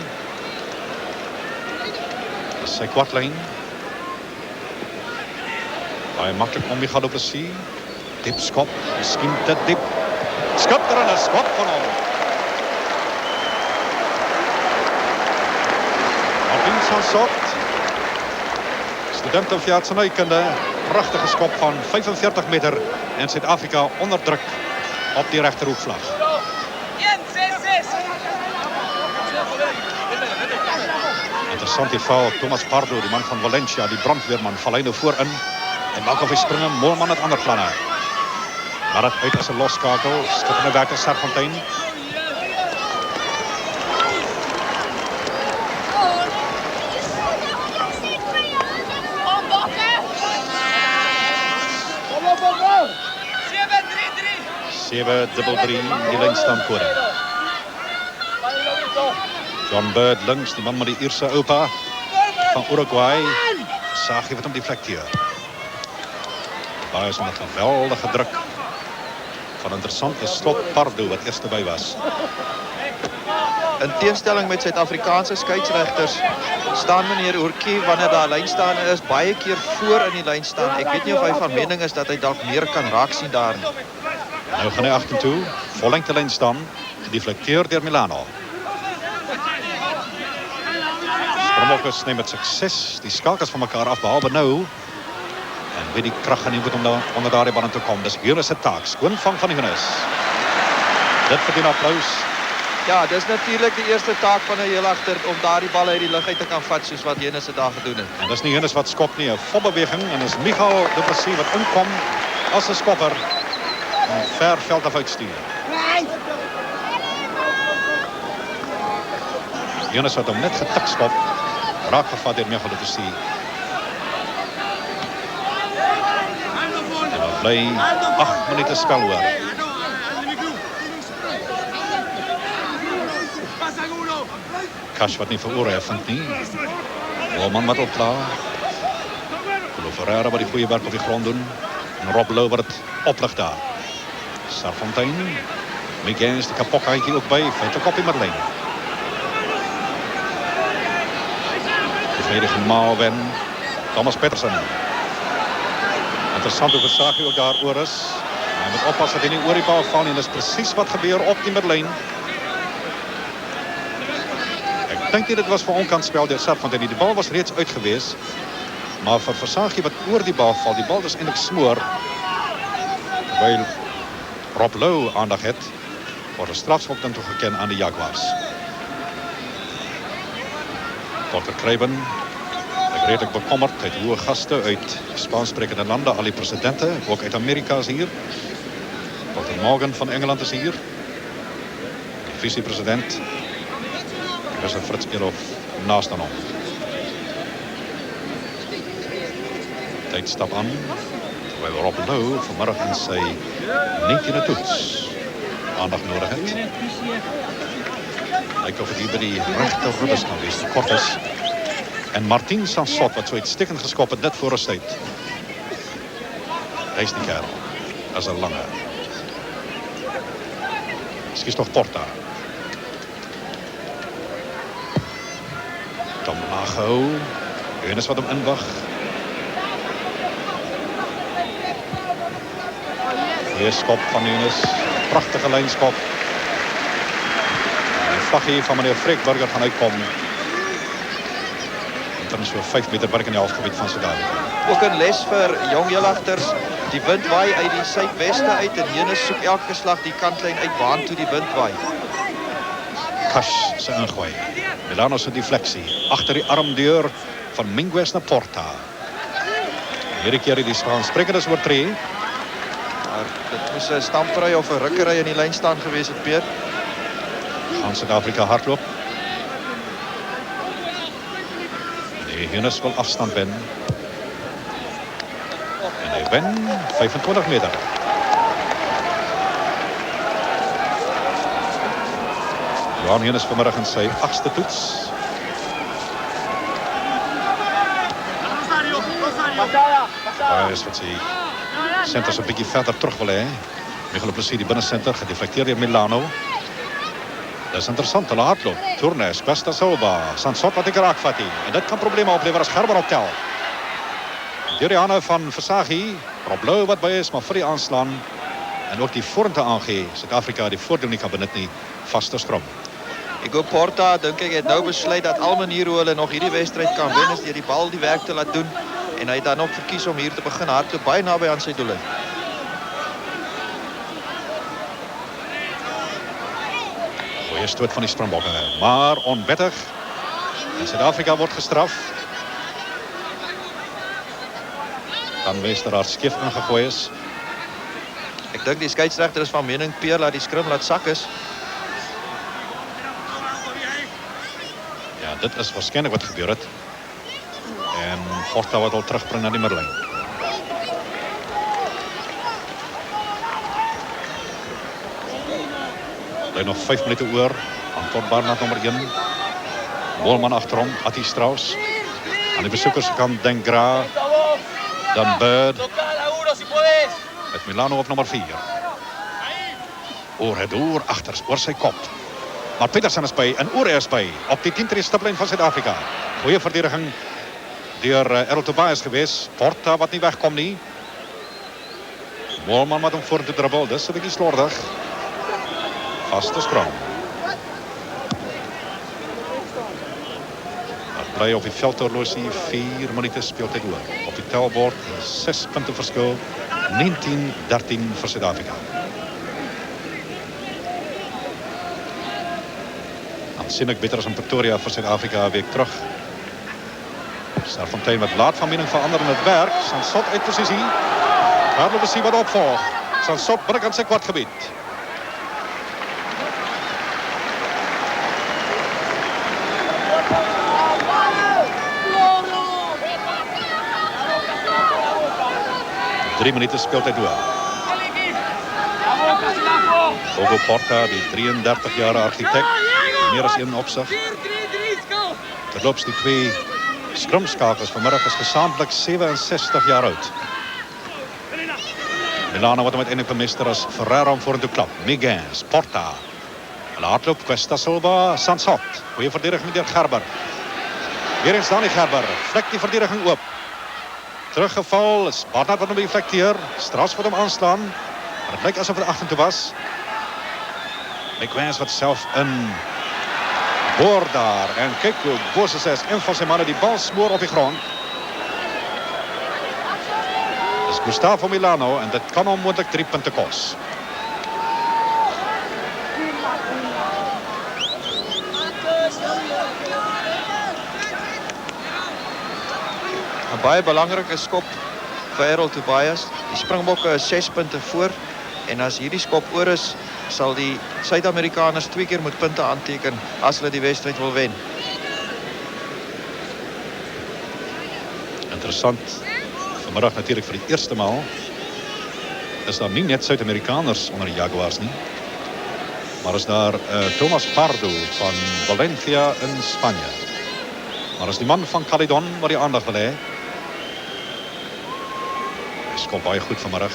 Dat is zijn kwartlijn. Hij makkelijk om Michal Duplessis. Diep schop. Misschien te diep. Schitterende schop van hem. Martin Sansot. Student van veeartsenijkunde. Prachtige schop van 45 meter. En Zuid-Afrika onder druk op die rechterhoekvlag. Interessant die foul. Thomas Pardo, die man van Valencia, die brandweerman, valt nou voor in. En maakt of hij springen. Moorman het ander plan uit. Maar het uit als een loskakel. Schitterende werk is Sarfontein. Zeven, dubbel 3, die lijn staan Pora. John Bird links, die man met die Ierse opa van Uruguay. Zag je wat hem deflecteert. Daar is een geweldige druk van interessante slot Pardo wat eerst erbij was. In teenstelling met Suid-Afrikaanse skeieregters staan meneer Oorke wanneer daar lijnstaande is baie keer voor in die lijn staan. Ek weet nie of hy van mening is dat hy dalk meer kan raak sien daar nie. Nou gaan hij achter toe, vollengte lijn staan, gedeflecteerd door Milano. Springboks nemen met succes die schakels van elkaar af, behalve nou. En weer die kracht en die moet om onder daar die ballen te komen. Dus hier is het taak. Schoonvang van Hunes. Dit verdient applaus. Ja, dit is natuurlijk de eerste taak van een heel achter om daar die ballen uit die lucht uit te kan vat soos wat Hunes het daar gedoen het. En dat is niet Hunes wat skopt nie, 'n volbeweging. En dat is Michal Duplessis wat inkomt als een skopper. En ver veld af uitsturen. Jonas wat hom net getikskop. Raak gevat deur Michael te sien. En dan bly 8 minute spel oor. Cash wat nie vir ore vind nie. Wolman wat opklaar. Ferreira wat die goeie werk op die grond doen. En Rob Lou wat het oplig daar. Sarfontein. Miguel is die kapokkaatjie ook by. Vijf op in Merlijn. De verdedige Malwen. Thomas Petersen. Interessant hoe Versace ook daar oor is. Hij moet oppassen dat hij niet oor die bal valt. En dat is precies wat gebeurt op die Merlijn. Ik denk niet dat het was voor onkantspel door Sarfontein. Die bal was reeds uit geweest. Maar voor Versace wat oor die bal valt. Die bal is eindelijk smoor. Terwijl Rob Lou aandacht heeft. Voor de strafschop dan toegekend aan de Jaguars. Dr. Krijben. Redelijk bekommerd. Uit hoge gasten uit Spaansprekende landen. Al die presidenten. Ook uit Amerika is hier. Dr. Morgan van Engeland is hier. De vicepresident. Er is een Frits Elof naast dan op. Tijdstap aan. Terwijl Rob Lou vanmorgen in zijn 19e toets aandacht nodig heeft. Lijkt of het hier bij die rechter rubbers kan wezen, die kort is. En Martin Sansot, wat zoiets stikkend geskopt net voor ons tijd. Hij is die kerel. Dat is een lange. Misschien is toch Porta. Tom Lago. Eunice wat hem inwacht. Weerskop van Eunice. Prachtige lijnskop. En de vlag hier van meneer Freekburger gaan uitkomen. En dan is weer 5 meter werk in het halfgebied van Zuid-Afrika. Ook een les voor jong jelachters. Die wind waai uit die zuidwesten uit. En Eunice zoekt elke slag die kantlijn uit baan toe die wind waai. Cash ze ingooi. Milano zijn deflectie. Achter die armdeur van Minguez naar Porta. Hierdie keer die Spaansprekers oortree. Maar dit moes een stamperij of een rukkerij in die lijn staan geweest het Peer. Gaan Zuid-Afrika hardloop. Nee, Eunice wil afstand winnen. En hij wint 25 meter. Johan Eunice vanmorgen zijn 8e toets. Daar is wat ze centers een beetje verder terug willen. Hè. Michael Plessis die binnencenter gedeflecteerd door Milano. Dat is interessant, de hardloop. Tournes, Besta Silva, Sansot wat ik raak vat. En dat kan problemen opleveren als Gerber optel. Duriane van Versace, Rob Lou wat bij is, maar voor die aanslaan. En ook die vormte aangeven. Zuid-Afrika die voordeel niet kan benutten, vaste Scrum. Hugo Porta, denk ik, heeft nou besluit dat al manieren hoe hulle nog hierdie wedstrijd kan winnen, is door die bal die werk te laten doen. En hij dan ook verkies om hier te beginnen hardloop baie naby aan zijn doelen. Goeie stoot van die Springboks. Maar onwettig. En Zuid-Afrika wordt gestraft. Dan wees er skief aangegooid is. Ik denk die scheidsrechter is van mening Peer laat die scrum laat zak is. Ja, dit is waarschijnlijk wat gebeurt. En Porta wat al terugbrengt naar die Merlijn. Er nog 5 minuten oor. Anton Barnard nummer 1. Wolman achterom. Atti Strauss. Aan de bezoekerskant Dengra. Dan Bird. Met Milano op nummer 4. Oor het oor achter. Oor zijn kop. Maar Petersen is bij. En Oor is bij. Op die 10-3 staplijn van Zuid-Afrika. Goeie verdediging. Door Errol Tobias geweest. Porta wat niet wegkomt niet. Wolman met hem voor de dribbel. Dat is een beetje slordig. Vaste Scrum. Blij op die veldhorlogie. 4 minuten speelt hij door. Op die telbord 6 punten verschil. 19-13 voor Zuid-Afrika. Aanzienlijk beter als een Pretoria voor Zuid-Afrika een week terug. Sarfontein met laat van mening veranderen het werk. Sansot uit positie. Gaan we zien wat opvolgt. Sansot binnenkant zijn kwartgebied. 3 minute speeltyd door. Hugo Porta, die 33-jarige architect, meer as een opsig. Terloops, die 2 Scrum-skakels vanmiddag is gesamentlik 67 jaar oud. Milano wordt hem uiteindelijk bemister als Ferreira om vorentoe klap. Miguens, Porta. Hulle hardloop, Cuesta Silva, Sansot. Goeie verdediging door Gerber. Weer eens Dani Gerber. Vlek die verdediging oop. Teruggeval is Barnard wat hem reflecteer. Strauss wat hem aanslaan. Maar het lijkt alsof het achtertoe was. Miguens wat zelf een boor daar. En kijk hoe boos is. Een van zijn mannen die bal smoor op de grond. Dat is Gustavo Milano. En dat kan onmogelijk 3 punten kosten. Een baie belangrike skop vir Harold Tobias. Die Springbokke is 6 punte voor. En as hierdie skop oor is, sal die Suid-Amerikaners 2 keer moet punte aanteken as hulle die wedstryd wil wen. Interessant. Vanmiddag natuurlijk voor de eerste maal is daar niet net Zuid-Amerikaners onder de Jaguars nie. Maar is daar Thomas Pardo van Valencia in Spanje. Maar is die man van Caledon waar die aandacht wil hê. Hij skop baie goed vanmiddag.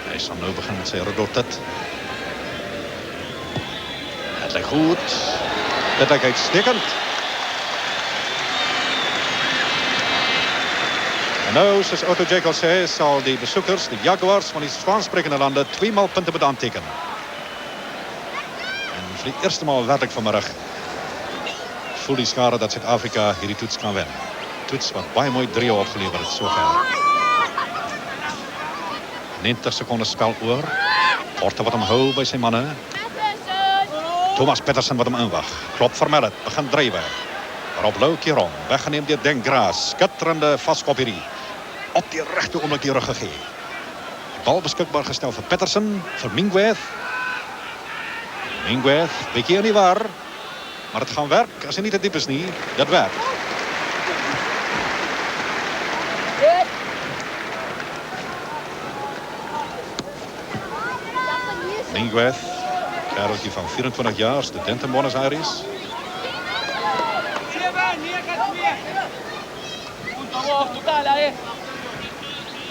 Hij zal nu beginnen met zijn redotet. Het lijkt goed. Het lijkt uitstekend. En nou, zoals Otto Jekyll zei, zal die bezoekers, de Jaguars van die Spaansprekende landen, 2 maal punten moeten aantekenen. En voor de eerste maal werkelijk vanmiddag voel die schade dat Zuid-Afrika hierdie toets kan winnen. Toets wat baie mooi 3 opgeleverd het zover. 90 seconden spel oor. Porta wat omhou bij zijn mannen. Thomas Pettersen wat hem inwacht. Klop vermeldt, begint drijven. Rob Louw weggeneemd door Den Graas. Skitterende vastkop hierdie. Op die rechte oomlik die rug gegeven. Bal beschikbaar gesteld voor Pettersen. Voor Minguez. Minguez, weet je niet waar. Maar het gaan werken als hij niet te diep is niet. Dat werkt. Minguez. Kereltje van 24 jaar, student in Buenos Aires.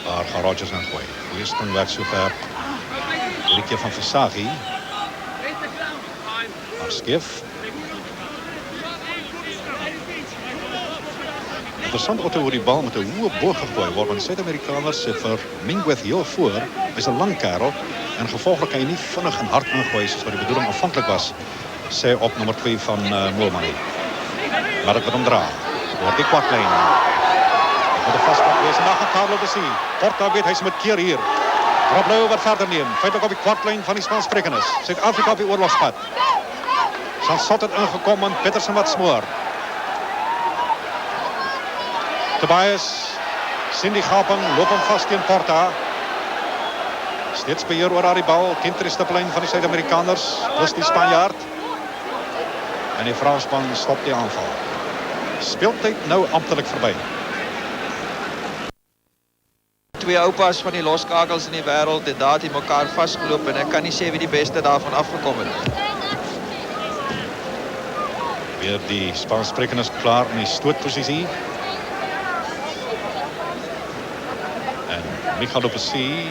Daar gaan Rodgers aan gooien. Goeie sprongwerk zover. Riekje van Versagi. Maar skif. Interessant Otto hoe die bal met een hoge boog gegooid wordt. Want de Zuid-Amerikaners zit voor Minguez heel voor. Hij is een lang kerel. En gevolgelijk kan je niet vinnig en hard aangooien zoals de bedoeling afhankelijk was. Zij op nummer 2 van Moelmani. Maar het wordt omdraaien. Door die kwartlijn. Met de vastpak wees en dan gaat Pablo de Zie. Porta weet hij ze met keer hier. Rob Louw wat verder neemt. Feitelijk op die kwartlijn van die Spaansprekenders. Zuid-Afrika op die oorlogspad. Sansot het ingekomen. Pettersen wat smoor. Tobias. Cindy Gapen loopt hem vast in Porta. Steeds beheer oor die bal. Kinterstippelijn van de Zuid-Amerikaners. Plus die Spanjaard. En die Fransman stopt die aanval. Speeltijd nou ambtelijk voorbij. 2 oupas van die loskakels in die wêreld en daar het mekaar vastgeloop en ek kan nie sê wie die beste daarvan afgekom het. Weer die Spaansprekenders klaar in die stootpositie. En Michael Lopesi.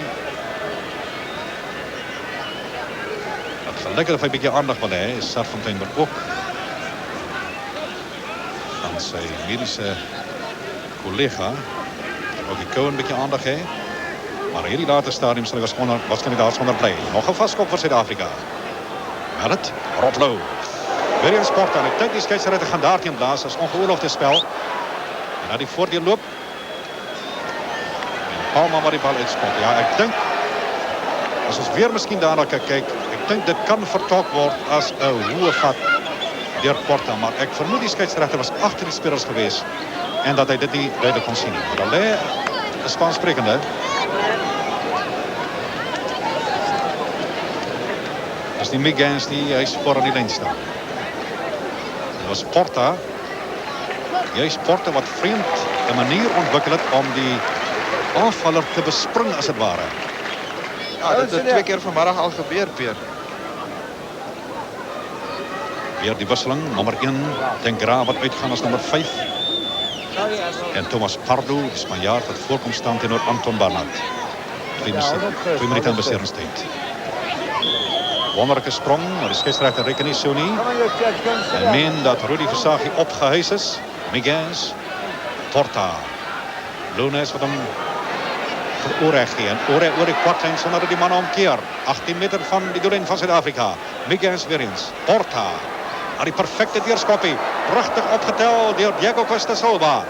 Het gelukkig of hij een beetje aandacht wil hê, is Sarfontein maar ook van zijn medische collega. Ook die Cohen een beetje aandacht hê. Maar hierdie later stadium sal hy waarskynlik daar sonder bly. Nog 'n vaskop vir Suid-Afrika. Mellet, Rob Louw. Weer een sport aan. Ek dink die skeieregter gaan daarteen blaas as ongeoorloofde spel. En na die voordeel loop. En Palma maar die bal uitskop. Ja, ek dink as ons weer miskien daarna kyk, ek dink dit kan vertolk word as 'n hoë vat deur Porta, maar ek vermoed die skeieregter was agter die spelers geweest en dat hy dit nie duidelik kon sien nie. Maar dan lê 'n Spaansprekende. Dis die Miguens die hy voor aan die lyn staan. Dit was Porta Juist Porta wat vreemd 'n manier ontwikkel het om die aanvaller te bespring as het ware. Ja, dit het 2 keer vanmiddag al gebeur, Peer. Weer die wisseling, nommer 1, Tengra wat uitgaan als nummer 5. En Thomas Pardo, die Spanjaard, wat voorkomt staan teenoor Anton Barnard. 2 minuten aan beseringstijd. Wonderlijke sprong, maar de scheidsrechter reken niet zo niet. En meen dat Rudy Versaghi opgehuisd is. Miguez, Porta. Lunes wat hem veroorrecht en oor de kwartlijn zonder dat die man omkeer. 18 meter van die doellijn van Zuid-Afrika. Miguez weer eens. Porta. Maar die perfecte deurskoppie. Prachtig opgeteld door Diego Costa Silva.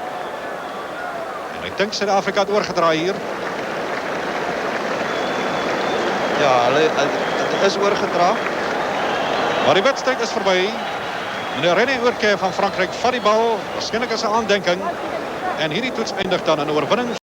En ik denk Zuid-Afrika het oorgedraai hier. Ja, het is oorgedra. Maar die wedstrijd is voorbij. Meneer René Oorke van Frankrijk vat die bal. Waarschijnlijk is een aandenking. En hierdie toets eindigt dan een oorwinning.